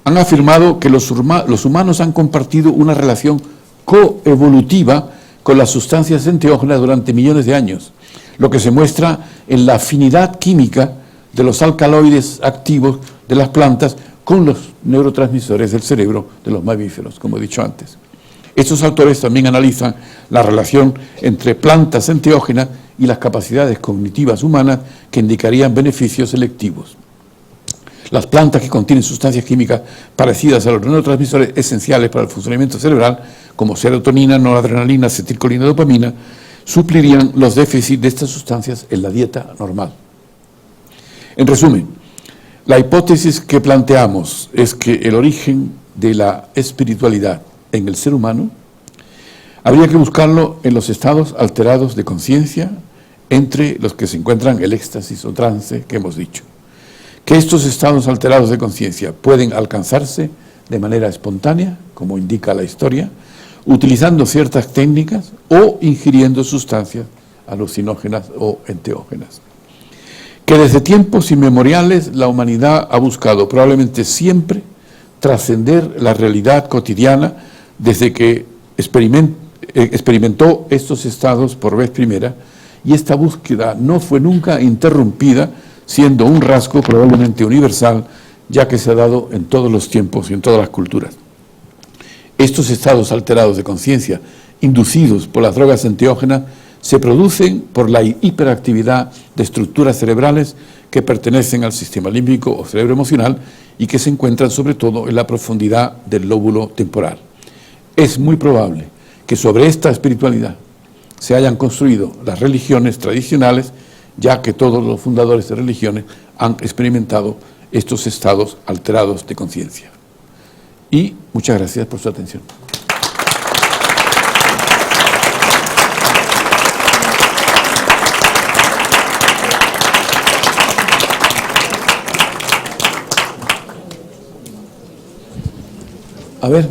han afirmado que los humanos han compartido una relación coevolutiva con las sustancias enteógenas durante millones de años, lo que se muestra en la afinidad química de los alcaloides activos de las plantas con los neurotransmisores del cerebro de los mamíferos, como he dicho antes. Estos autores también analizan la relación entre plantas enteógenas y las capacidades cognitivas humanas que indicarían beneficios selectivos. Las plantas que contienen sustancias químicas parecidas a los neurotransmisores esenciales para el funcionamiento cerebral, como serotonina, noradrenalina, acetilcolina y dopamina, suplirían los déficits de estas sustancias en la dieta normal. En resumen, la hipótesis que planteamos es que el origen de la espiritualidad en el ser humano habría que buscarlo en los estados alterados de conciencia, entre los que se encuentran el éxtasis o trance que hemos dicho, que estos estados alterados de conciencia pueden alcanzarse de manera espontánea, como indica la historia, utilizando ciertas técnicas o ingiriendo sustancias alucinógenas o enteógenas. Que desde tiempos inmemoriales la humanidad ha buscado probablemente siempre trascender la realidad cotidiana desde que experimentó estos estados por vez primera, y esta búsqueda no fue nunca interrumpida, siendo un rasgo probablemente universal, ya que se ha dado en todos los tiempos y en todas las culturas. Estos estados alterados de conciencia, inducidos por las drogas enteógenas, se producen por la hiperactividad de estructuras cerebrales que pertenecen al sistema límbico o cerebro emocional y que se encuentran sobre todo en la profundidad del lóbulo temporal. Es muy probable que sobre esta espiritualidad se hayan construido las religiones tradicionales, ya que todos los fundadores de religiones han experimentado estos estados alterados de conciencia. Y muchas gracias por su atención. A ver,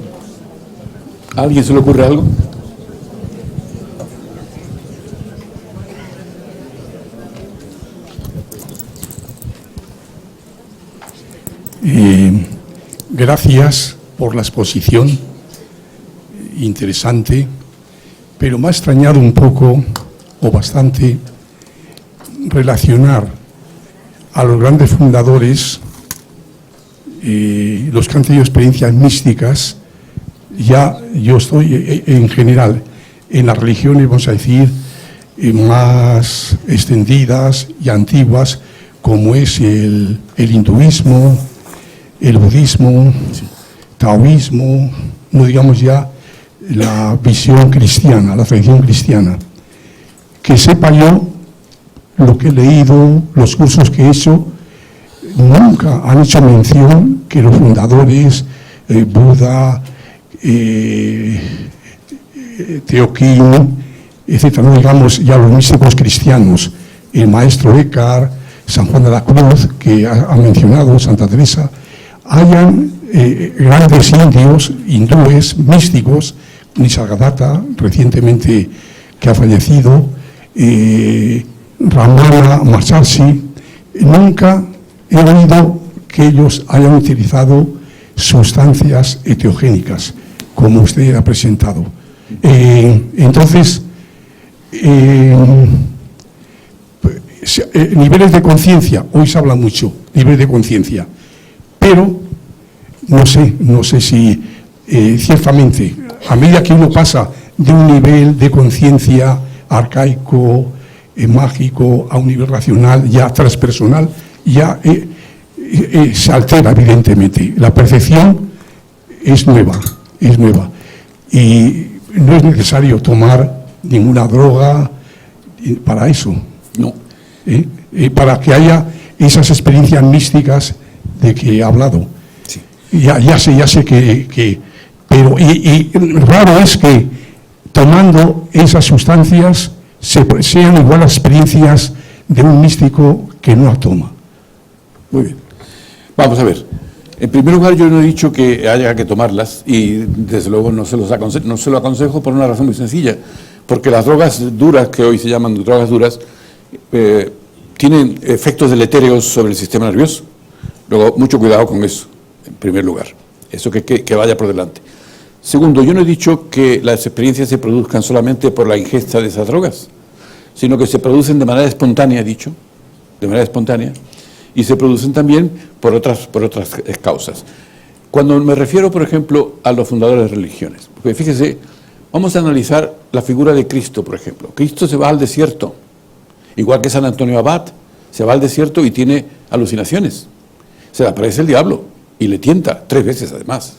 ¿a alguien se le ocurre algo? Gracias por la exposición, interesante, pero me ha extrañado un poco, o bastante, relacionar a los grandes fundadores, los que han tenido experiencias místicas. Ya yo estoy en general en las religiones, vamos a decir, más extendidas y antiguas, como es el hinduismo, el budismo, taoísmo, no digamos ya la visión cristiana, la tradición cristiana. Que sepa yo, lo que he leído, los cursos que he hecho, nunca han hecho mención que los fundadores, Buda, Teoquín, etc., no digamos ya los místicos cristianos, el maestro Eckhart, San Juan de la Cruz, que ha mencionado, Santa Teresa, hayan grandes indios, hindúes, místicos, Nisargadatta, recientemente que ha fallecido, Ramana Maharshi, nunca he oído que ellos hayan utilizado sustancias enteogénicas, como usted ha presentado. Entonces, niveles de conciencia, hoy se habla mucho, niveles de conciencia, pero no sé si ciertamente, a medida que uno pasa de un nivel de conciencia arcaico, mágico, a un nivel racional, ya transpersonal, ya se altera evidentemente. La percepción es nueva, y no es necesario tomar ninguna droga para eso, no. Para que haya esas experiencias místicas de que he hablado. Sí. Ya sé que pero y raro es que tomando esas sustancias sean igual las experiencias de un místico que no la toma. Muy bien. Vamos a ver. En primer lugar, yo no he dicho que haya que tomarlas, y desde luego no se lo aconsejo por una razón muy sencilla, porque las drogas duras, que hoy se llaman drogas duras, tienen efectos deletéreos sobre el sistema nervioso. Luego, mucho cuidado con eso, en primer lugar. Eso que vaya por delante. Segundo, yo no he dicho que las experiencias se produzcan solamente por la ingesta de esas drogas, sino que se producen de manera espontánea, he dicho, de manera espontánea, y se producen también por otras causas. Cuando me refiero, por ejemplo, a los fundadores de religiones, porque fíjese, vamos a analizar la figura de Cristo, por ejemplo. Cristo se va al desierto, igual que San Antonio Abad, se va al desierto y tiene alucinaciones. Se le aparece el diablo y le tienta 3 veces además.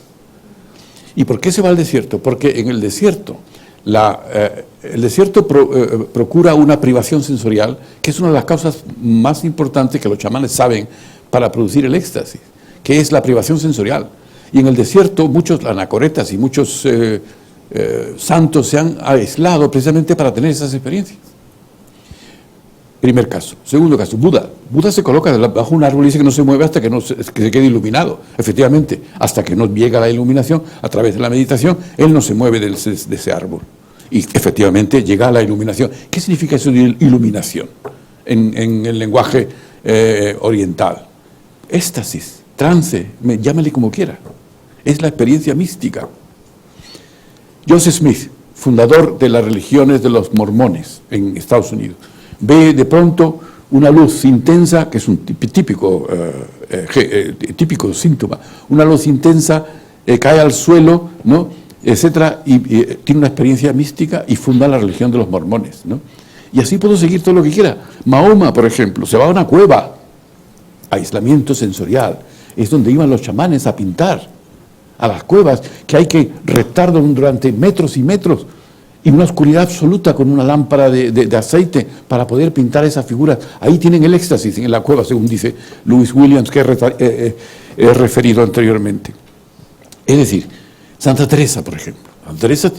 ¿Y por qué se va al desierto? Porque en el desierto, procura una privación sensorial, que es una de las causas más importantes que los chamanes saben para producir el éxtasis, que es la privación sensorial. Y en el desierto muchos anacoretas y muchos santos se han aislado precisamente para tener esas experiencias. Primer caso. Segundo caso, Buda. Buda se coloca bajo un árbol y dice que no se mueve hasta que se quede iluminado. Efectivamente, hasta que no llega la iluminación, a través de la meditación, él no se mueve de ese árbol. Y efectivamente llega a la iluminación. ¿Qué significa eso de iluminación en el lenguaje oriental? Éxtasis, trance, llámale como quiera. Es la experiencia mística. Joseph Smith, fundador de las religiones de los mormones en Estados Unidos, ve de pronto una luz intensa, que es un típico síntoma, una luz intensa, cae al suelo, ¿no?, etcétera, y tiene una experiencia mística y funda la religión de los mormones, ¿no? Y así puedo seguir todo lo que quiera. Mahoma, por ejemplo, se va a una cueva, aislamiento sensorial, es donde iban los chamanes a pintar, a las cuevas, que hay que reptar durante metros y metros, y una oscuridad absoluta con una lámpara de aceite para poder pintar esas figuras. Ahí tienen el éxtasis en la cueva, según dice Lewis Williams, que he referido anteriormente. Es decir, Santa Teresa, por ejemplo. Santa Teresa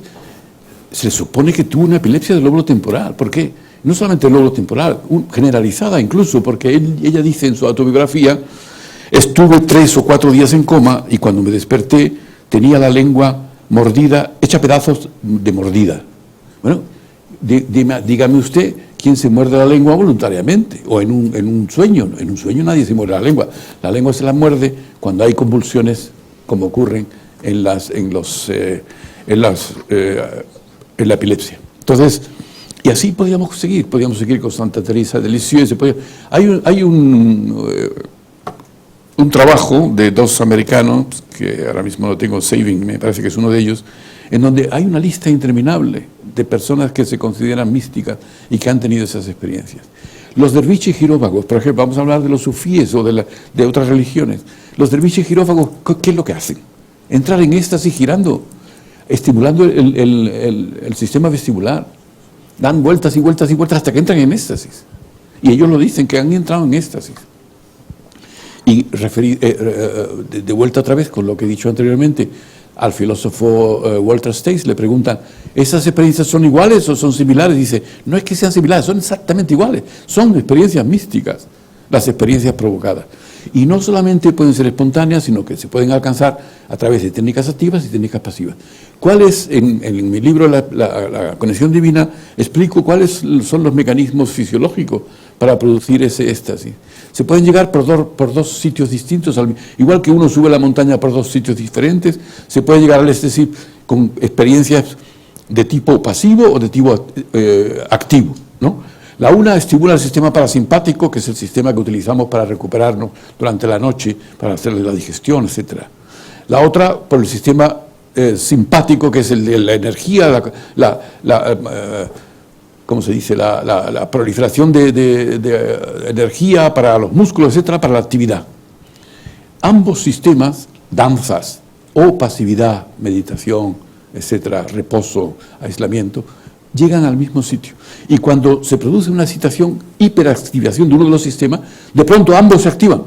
se supone que tuvo una epilepsia del lóbulo temporal. ¿Por qué? No solamente el lóbulo temporal, generalizada incluso, porque ella dice en su autobiografía: estuve 3 o 4 días en coma y cuando me desperté tenía la lengua mordida, hecha pedazos de mordida. Bueno, dígame usted, ¿quién se muerde la lengua voluntariamente? O en un sueño. En un sueño nadie se muerde la lengua. La lengua se la muerde cuando hay convulsiones, como ocurren en la epilepsia. Entonces, y así podíamos seguir con Santa Teresa de Lisieux. Hay un trabajo de 2 americanos, que ahora mismo lo tengo, Saving, me parece que es uno de ellos, en donde hay una lista interminable de personas que se consideran místicas y que han tenido esas experiencias. Los derviches girófagos, por ejemplo, vamos a hablar de los sufíes o de otras religiones. Los derviches girófagos, ¿qué es lo que hacen? Entrar en éxtasis girando, estimulando el sistema vestibular. Dan vueltas y vueltas y vueltas hasta que entran en éxtasis. Y ellos lo dicen, que han entrado en éxtasis. Y de vuelta otra vez con lo que he dicho anteriormente, al filósofo Walter Stace le preguntan: ¿esas experiencias son iguales o son similares? Dice: no es que sean similares, son exactamente iguales. Son experiencias místicas, las experiencias provocadas. Y no solamente pueden ser espontáneas, sino que se pueden alcanzar a través de técnicas activas y técnicas pasivas. ¿Cuáles? En mi libro la conexión divina explico cuáles son los mecanismos fisiológicos para producir ese éxtasis. Se pueden llegar por dos sitios distintos, igual que uno sube la montaña por 2 sitios diferentes, se puede llegar al éxtasis con experiencias de tipo pasivo o de tipo activo, ¿no? La una estimula el sistema parasimpático, que es el sistema que utilizamos para recuperarnos durante la noche, para hacer la digestión, etc. La otra por el sistema simpático, que es el de la energía, ¿cómo se dice? La proliferación de energía para los músculos, etc., para la actividad. Ambos sistemas, danzas o pasividad, meditación, etc., reposo, aislamiento, llegan al mismo sitio. Y cuando se produce una situación hiperactivación de uno de los sistemas, de pronto ambos se activan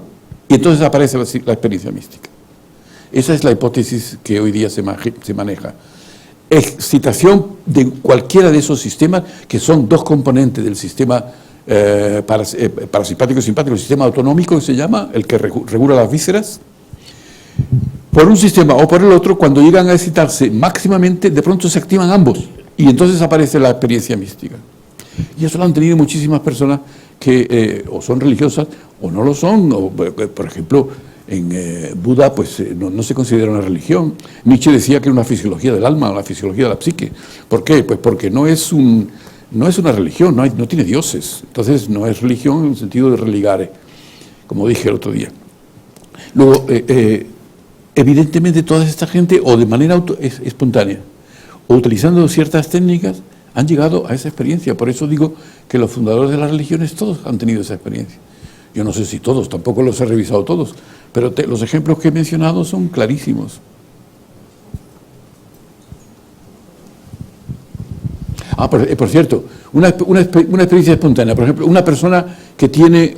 y entonces aparece la experiencia mística. Esa es la hipótesis que hoy día se maneja. Excitación de cualquiera de esos sistemas, que son 2 componentes del sistema parasimpático y simpático, el sistema autonómico, que se llama, el que regula las vísceras, por un sistema o por el otro. Cuando llegan a excitarse máximamente, de pronto se activan ambos y entonces aparece la experiencia mística. Y eso lo han tenido muchísimas personas que o son religiosas o no lo son. O, por ejemplo, en Buda pues no se considera una religión. Nietzsche decía que era una fisiología del alma, una fisiología de la psique. ¿Por qué? Pues porque no es una religión, no tiene dioses. Entonces no es religión en el sentido de religare, como dije el otro día. Luego, evidentemente toda esta gente, o de manera espontánea, o utilizando ciertas técnicas, han llegado a esa experiencia. Por eso digo que los fundadores de las religiones todos han tenido esa experiencia. Yo no sé si todos, tampoco los he revisado todos, pero los ejemplos que he mencionado son clarísimos. Por cierto, una experiencia espontánea. Por ejemplo, una persona que tiene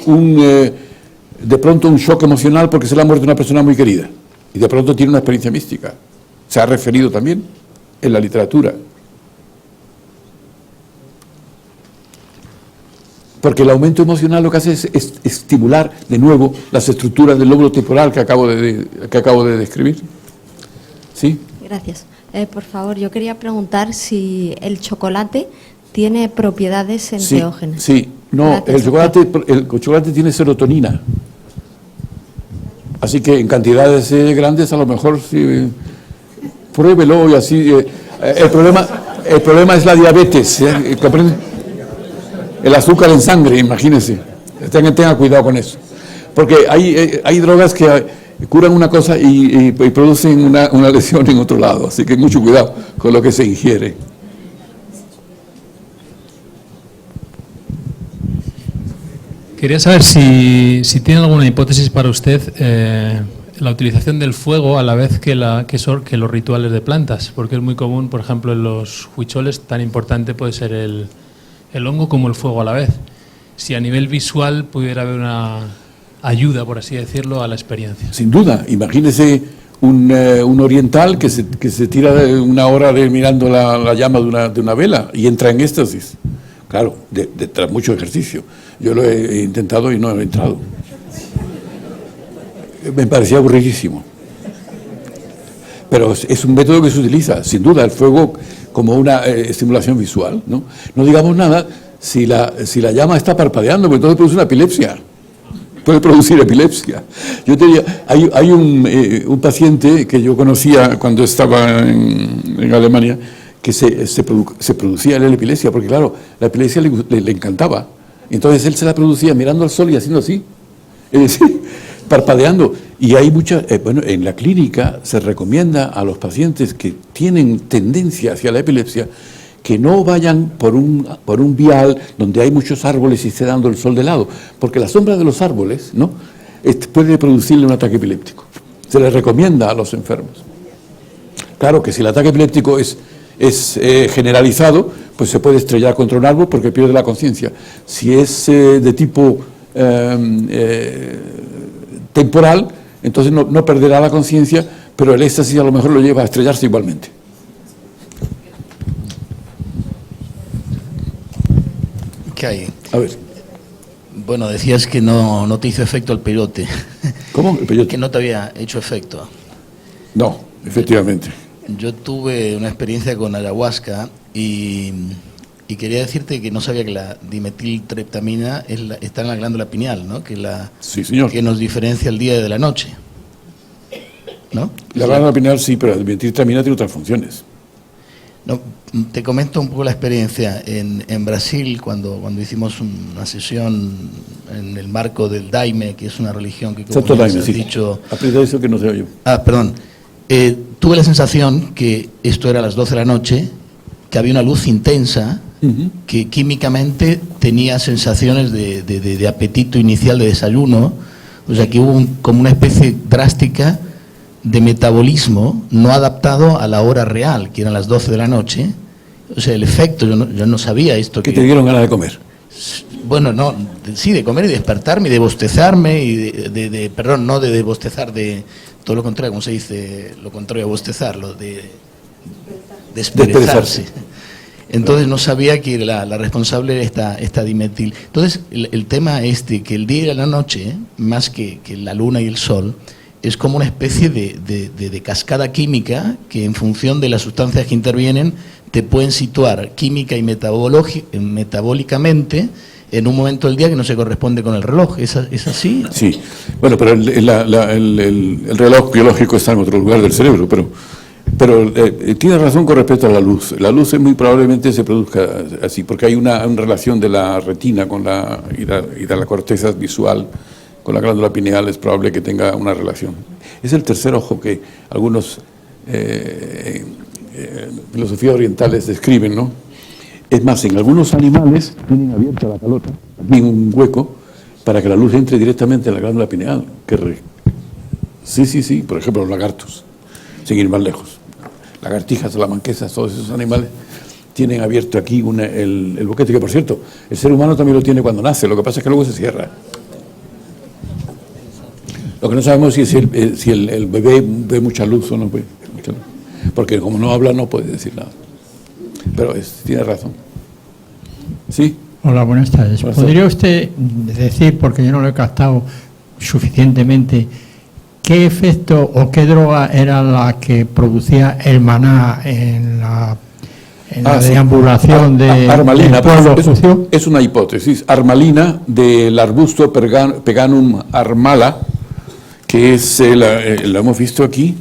de pronto un shock emocional porque se le ha muerto una persona muy querida y de pronto tiene una experiencia mística. Se ha referido también en la literatura. Porque el aumento emocional lo que hace es estimular de nuevo las estructuras del lóbulo temporal que acabo de describir. ¿Sí? Gracias. Por favor, yo quería preguntar si el chocolate tiene propiedades enteógenas. Sí, no, el chocolate tiene serotonina. Así que en cantidades grandes a lo mejor sí, pruébelo y así. El problema es la diabetes, ¿comprende? El azúcar en sangre, imagínense. Tenga cuidado con eso. Porque hay drogas que curan una cosa y producen una lesión en otro lado. Así que mucho cuidado con lo que se ingiere. Quería saber si tiene alguna hipótesis para usted la utilización del fuego a la vez que los rituales de plantas, porque es muy común, por ejemplo, en los huicholes, tan importante puede ser el hongo como el fuego a la vez. Si a nivel visual pudiera haber una ayuda, por así decirlo, a la experiencia. Sin duda, imagínese un oriental que se tira una hora mirando la llama de una vela y entra en éxtasis. Claro, tras mucho ejercicio. Yo lo he intentado y no he entrado. Me parecía aburridísimo. Pero es un método que se utiliza, sin duda, el fuego como una estimulación visual, ¿no? No digamos nada si la llama está parpadeando, porque entonces produce una epilepsia. Puede producir epilepsia. Yo tenía, hay un paciente que yo conocía cuando estaba en Alemania, que se producía la epilepsia, porque claro, la epilepsia le encantaba. Entonces él se la producía mirando al sol y haciendo así, es decir, parpadeando. Y hay muchas, en la clínica se recomienda a los pacientes que tienen tendencia hacia la epilepsia que no vayan por un vial donde hay muchos árboles y esté dando el sol de lado, porque la sombra de los árboles, ¿no?, puede producirle un ataque epiléptico. Se les recomienda a los enfermos. Claro que si el ataque epiléptico es generalizado, pues se puede estrellar contra un árbol porque pierde la conciencia. Si es de tipo temporal, entonces no perderá la conciencia, pero el éxtasis a lo mejor lo lleva a estrellarse igualmente. ¿Qué hay? A ver. Bueno, decías que no te hizo efecto el peyote. ¿Cómo? ¿El peyote? Que no te había hecho efecto. No, efectivamente. Yo tuve una experiencia con ayahuasca y quería decirte que no sabía que la dimetiltriptamina está en la glándula pineal, ¿no? Que sí, señor. Que nos diferencia el día de la noche, ¿no? La glándula pineal sí, pero la dimetiltriptamina tiene otras funciones. No, te comento un poco la experiencia. En Brasil, cuando hicimos una sesión en el marco del Daime, que es una religión que, como Daime, has sí. dicho... Aprieta eso que no se oye. Perdón. Tuve la sensación que esto era a las 12 de la noche, que había una luz intensa, que químicamente tenía sensaciones de apetito inicial de desayuno, o sea que hubo como una especie drástica de metabolismo no adaptado a la hora real, que eran las 12 de la noche. O sea, el efecto, yo no sabía esto. ¿Que te dieron ganas de comer? Bueno, no, sí, de comer y despertarme y de bostezarme y perdón, no de bostezar, de todo lo contrario, como se dice, lo contrario a bostezar, lo de desperezarse. Entonces no sabía que la responsable era esta dimetil. Entonces el tema que el día y la noche, más que la luna y el sol, es como una especie de cascada química que en función de las sustancias que intervienen te pueden situar química y metabólicamente en un momento del día que no se corresponde con el reloj. ¿Es así? Sí. Bueno, pero el reloj biológico está en otro lugar del cerebro, pero tiene razón con respecto a la luz. La luz muy probablemente se produzca así, porque hay una relación de la retina y de la corteza visual con la glándula pineal. Es probable que tenga una relación. Es el tercer ojo que algunos filosofías orientales describen, ¿no? Es más, en algunos animales tienen abierta la calota, también un hueco, para que la luz entre directamente en la glándula pineal. Sí, por ejemplo los lagartos, sin ir más lejos. Lagartijas, salamanquesas, todos esos animales tienen abierto aquí el boquete, que por cierto, el ser humano también lo tiene cuando nace, lo que pasa es que luego se cierra. Lo que no sabemos es si el bebé ve mucha luz o no ve mucha luz, porque como no habla no puede decir nada. Pero tiene razón. ¿Sí? Hola, buenas tardes. ¿Podría usted decir, porque yo no lo he captado suficientemente, qué efecto o qué droga era la que producía el maná en la deambulación de Armalina, del pueblo judío? es una hipótesis. Armalina del arbusto Peganum armala, que es, la hemos visto aquí.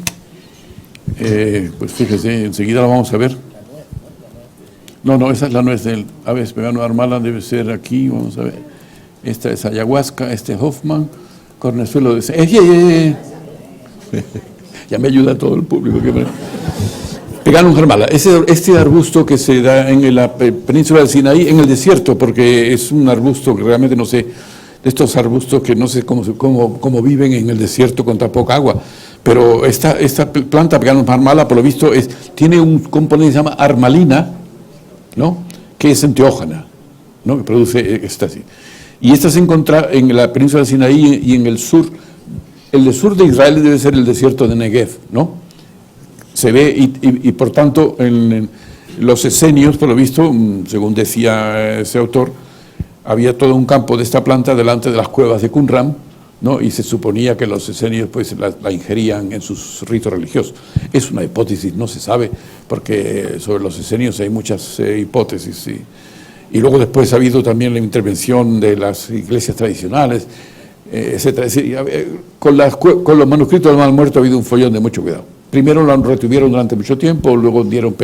Pues fíjese, enseguida la vamos a ver. No, esa es la nuez del Aves Peganum armala, debe ser aquí, vamos a ver. Esta es ayahuasca, este Hoffman, cornezuelo de... Ya me ayuda todo el público. Peganum armala, este arbusto que se da en la península del Sinaí, en el desierto, porque es un arbusto que realmente no sé, de estos arbustos que no sé cómo viven en el desierto con tan poca agua. Pero esta planta Peganum armala, por lo visto, tiene un componente que se llama armalina, ¿no?, que es enteógena, ¿no?, que produce éxtasis. Y esta se encuentra en la península del Sinaí y en el sur. El sur de Israel debe ser el desierto de Negev, ¿no? Se ve y por tanto en los esenios, por lo visto, según decía ese autor, había todo un campo de esta planta delante de las cuevas de Qumran, ¿no?, y se suponía que los esenios pues la ingerían en sus ritos religiosos. Es una hipótesis, no se sabe, porque sobre los esenios hay muchas hipótesis. Y luego después ha habido también la intervención de las iglesias tradicionales, etcétera. Es decir, con los manuscritos del Mal Muerto ha habido un follón de mucho cuidado. Primero lo retuvieron durante mucho tiempo, luego dieron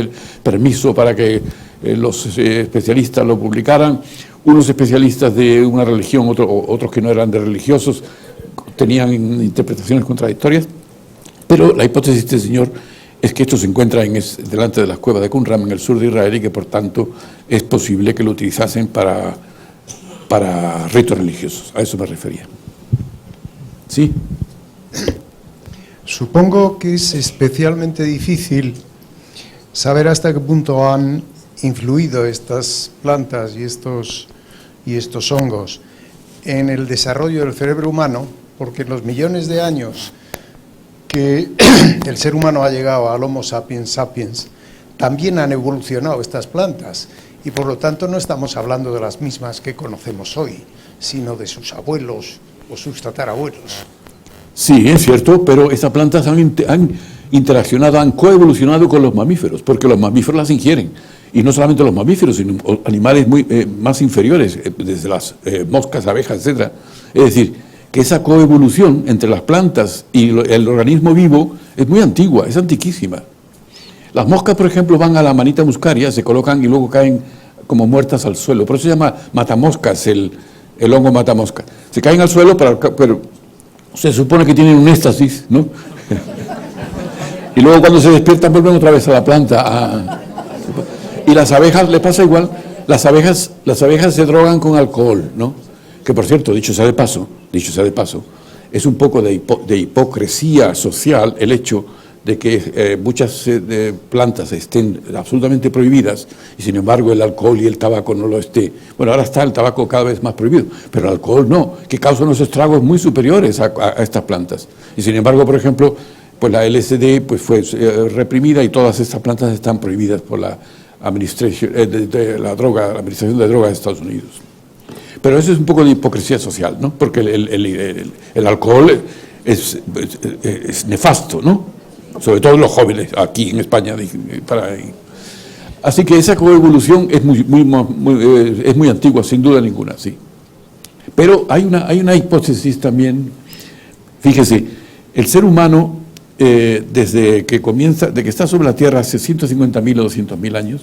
permiso para que los especialistas lo publicaran. Unos especialistas de una religión, otros que no eran de religiosos, tenían interpretaciones contradictorias, pero la hipótesis de este señor es que esto se encuentra delante de las cuevas de Qumran, en el sur de Israel, y que por tanto es posible que lo utilizasen para ritos religiosos. A eso me refería. ¿Sí? Supongo que es especialmente difícil saber hasta qué punto han influido estas plantas y estos hongos en el desarrollo del cerebro humano, porque en los millones de años que el ser humano ha llegado al Homo sapiens sapiens, también han evolucionado estas plantas y por lo tanto no estamos hablando de las mismas que conocemos hoy, sino de sus abuelos o sus tatarabuelos. Sí, es cierto, pero estas plantas han interaccionado, han coevolucionado con los mamíferos, porque los mamíferos las ingieren. Y no solamente los mamíferos, sino animales más inferiores, desde las moscas, abejas, etc. Es decir, que esa coevolución entre las plantas y el organismo vivo es muy antigua, es antiquísima. Las moscas, por ejemplo, van a la manita muscaria, se colocan y luego caen como muertas al suelo. Por eso se llama matamoscas, el hongo matamosca. Se caen al suelo, pero se supone que tienen un éxtasis, ¿no? Y luego cuando se despiertan vuelven otra vez a la planta. Y las abejas, les pasa igual, las abejas se drogan con alcohol, ¿no? Que por cierto, dicho sea de paso, es un poco de hipocresía social el hecho de que muchas plantas estén absolutamente prohibidas y sin embargo el alcohol y el tabaco no lo esté. Bueno, ahora está el tabaco cada vez más prohibido, pero el alcohol no, que causa unos estragos muy superiores a estas plantas. Y sin embargo, por ejemplo, pues la LSD pues fue reprimida y todas estas plantas están prohibidas por la administración de drogas de Estados Unidos. Pero eso es un poco de hipocresía social, ¿no? Porque el alcohol es nefasto, ¿no? Sobre todo los jóvenes, aquí en España. Así que esa coevolución es muy antigua, sin duda ninguna, sí. Pero hay una hipótesis también. Fíjese, el ser humano, desde que está sobre la Tierra hace 150.000 o 200.000 años,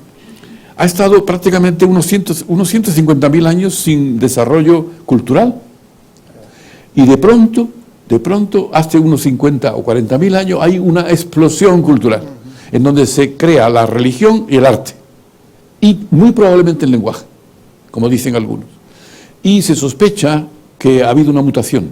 ha estado prácticamente unos 150.000 años sin desarrollo cultural. Y de pronto, hace unos 50 o 40.000 años, hay una explosión cultural, en donde se crea la religión y el arte, y muy probablemente el lenguaje, como dicen algunos. Y se sospecha que ha habido una mutación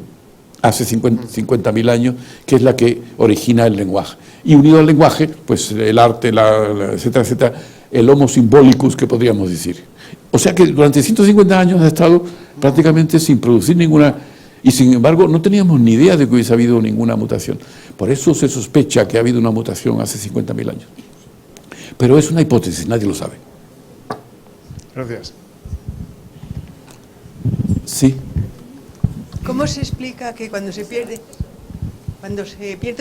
hace 50.000 años, que es la que origina el lenguaje. Y unido al lenguaje, pues el arte, etcétera, etcétera, el homo symbolicus, que podríamos decir. O sea que durante 150 años ha estado prácticamente sin producir ninguna, y sin embargo no teníamos ni idea de que hubiese habido ninguna mutación. Por eso se sospecha que ha habido una mutación hace 50.000 años. Pero es una hipótesis, nadie lo sabe. Gracias. Sí. ¿Cómo se explica que cuando se pierde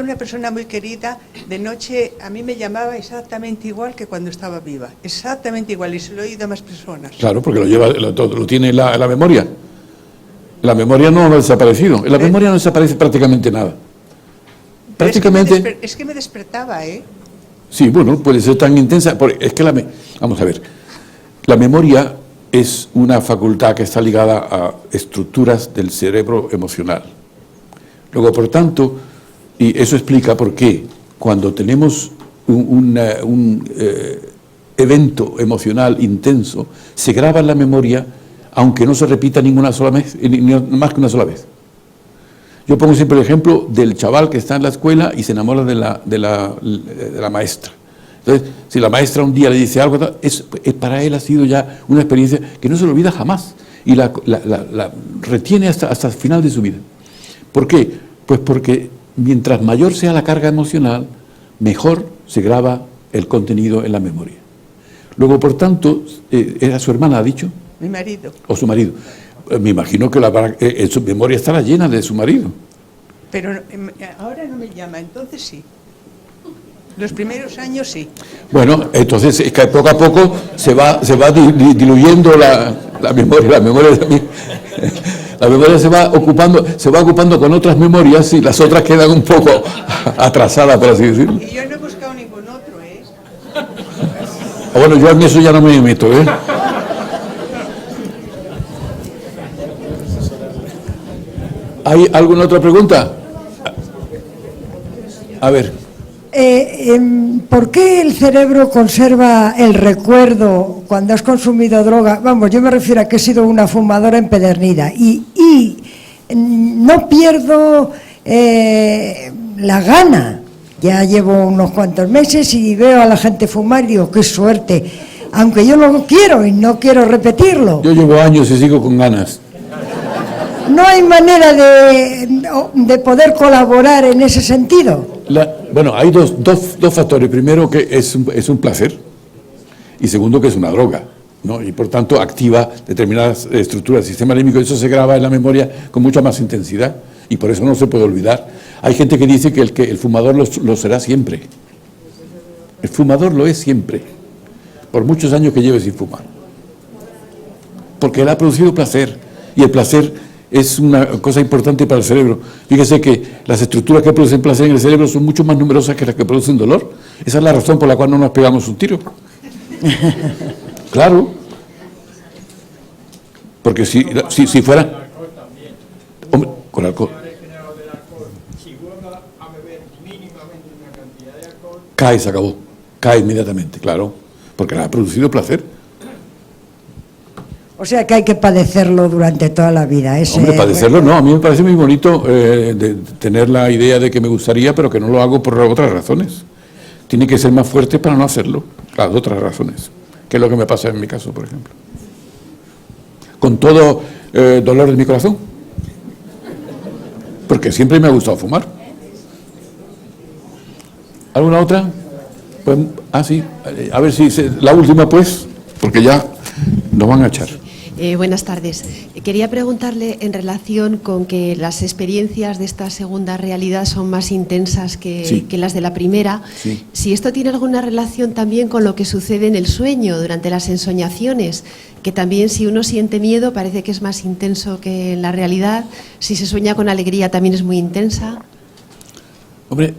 una persona muy querida, de noche a mí me llamaba exactamente igual que cuando estaba viva? Exactamente igual, y se lo he oído a más personas. Claro, porque lo tiene en la memoria. La memoria no ha desaparecido. En la memoria no desaparece prácticamente nada. Prácticamente. Es que me despertaba, ¿eh? Sí, bueno, puede ser tan intensa. Es que vamos a ver. La memoria es una facultad que está ligada a estructuras del cerebro emocional. Luego, por tanto, y eso explica por qué cuando tenemos un evento emocional intenso, se graba en la memoria, aunque no se repita ninguna sola vez, más que una sola vez. Yo pongo siempre el ejemplo del chaval que está en la escuela y se enamora de la maestra. Entonces, si la maestra un día le dice algo, para él ha sido ya una experiencia que no se le olvida jamás y la retiene hasta el final de su vida. ¿Por qué? Pues porque mientras mayor sea la carga emocional, mejor se graba el contenido en la memoria. Luego, por tanto, ¿era su hermana, ha dicho? Mi marido. O su marido. Me imagino que su memoria estará llena de su marido. Pero ahora no me llama, entonces sí. Los primeros años sí. Bueno, entonces es que poco a poco se va diluyendo la memoria. La memoria se va ocupando con otras memorias y las otras quedan un poco atrasadas, por así decirlo. Y yo no he buscado ningún otro, ¿eh? Bueno, yo en eso ya no me meto, ¿eh? ¿Hay alguna otra pregunta? A ver. ¿Por qué el cerebro conserva el recuerdo cuando has consumido droga? Vamos, yo me refiero a que he sido una fumadora empedernida y no pierdo la gana. Ya llevo unos cuantos meses y veo a la gente fumar y digo, qué suerte, aunque yo no quiero y no quiero repetirlo. Yo llevo años y sigo con ganas. ¿No hay manera de poder colaborar en ese sentido? Bueno, hay dos factores. Primero, que es un placer, y segundo, que es una droga, ¿no? Y por tanto activa determinadas estructuras del sistema límbico. Eso se graba en la memoria con mucha más intensidad y por eso no se puede olvidar. Hay gente que dice que el fumador lo será siempre. El fumador lo es siempre, por muchos años que lleve sin fumar, porque él ha producido placer, y el placer es una cosa importante para el cerebro. Fíjese que las estructuras que producen placer en el cerebro son mucho más numerosas que las que producen dolor. Esa es la razón por la cual no nos pegamos un tiro. Claro. Porque si fuera... Hombre, con alcohol. Cae, se acabó. Cae inmediatamente, claro. Porque le ha producido placer. O sea que hay que padecerlo durante toda la vida. Hombre, padecerlo no, a mí me parece muy bonito de tener la idea de que me gustaría, pero que no lo hago por otras razones. Tiene que ser más fuerte para no hacerlo, las otras razones, que es lo que me pasa en mi caso, por ejemplo. Con todo dolor de mi corazón, porque siempre me ha gustado fumar. ¿Alguna otra? Pues, sí, a ver si la última, pues, porque ya nos van a echar. Buenas tardes. Quería preguntarle en relación con que las experiencias de esta segunda realidad son más intensas que las de la primera. Sí. Si esto tiene alguna relación también con lo que sucede en el sueño durante las ensoñaciones, que también si uno siente miedo parece que es más intenso que en la realidad. Si se sueña con alegría también es muy intensa. Hombre,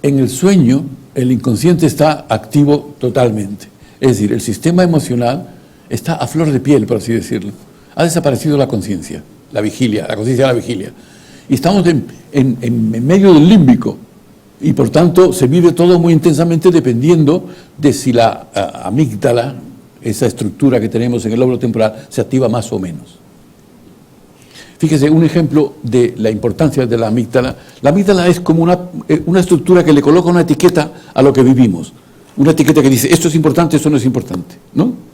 en el sueño el inconsciente está activo totalmente. Es decir, el sistema emocional está a flor de piel, por así decirlo. Ha desaparecido la conciencia, la conciencia de la vigilia. Y estamos en medio del límbico. Y por tanto se vive todo muy intensamente dependiendo de si la amígdala, esa estructura que tenemos en el lóbulo temporal, se activa más o menos. Fíjese, un ejemplo de la importancia de la amígdala. La amígdala es como una estructura que le coloca una etiqueta a lo que vivimos. Una etiqueta que dice, esto es importante, esto no es importante, ¿no?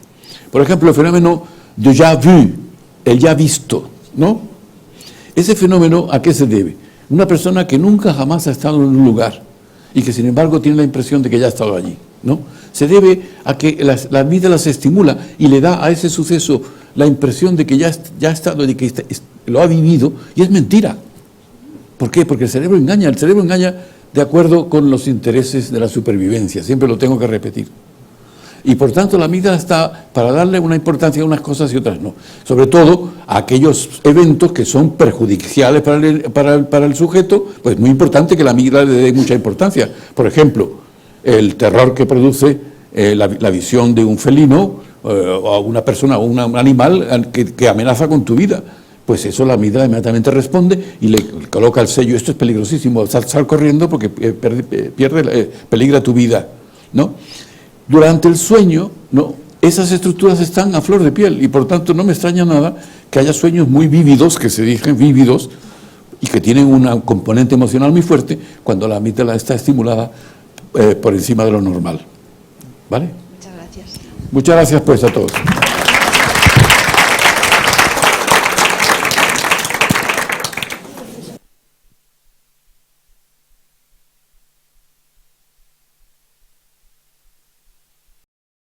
Por ejemplo, el fenómeno déjà vu, el ya visto, ¿no? Ese fenómeno, ¿a qué se debe? Una persona que nunca jamás ha estado en un lugar y que sin embargo tiene la impresión de que ya ha estado allí, ¿no? se debe a que la amígdala se estimula y le da a ese suceso la impresión de que ya ha estado, de que lo ha vivido, y es mentira. ¿Por qué? Porque el cerebro engaña de acuerdo con los intereses de la supervivencia, siempre lo tengo que repetir. Y por tanto la amígdala está para darle una importancia a unas cosas y otras no. Sobre todo a aquellos eventos que son perjudiciales para el sujeto, pues es muy importante que la amígdala le dé mucha importancia. Por ejemplo, el terror que produce la visión de un felino o una persona o un animal que amenaza con tu vida. Pues eso la amígdala inmediatamente responde y le coloca el sello, esto es peligrosísimo, sal corriendo porque peligra tu vida, ¿no? Durante el sueño, ¿no?, esas estructuras están a flor de piel y por tanto no me extraña nada que haya sueños muy vívidos, que se digan vívidos y que tienen un componente emocional muy fuerte cuando la amígdala está estimulada por encima de lo normal. ¿Vale? Muchas gracias. Muchas gracias pues a todos.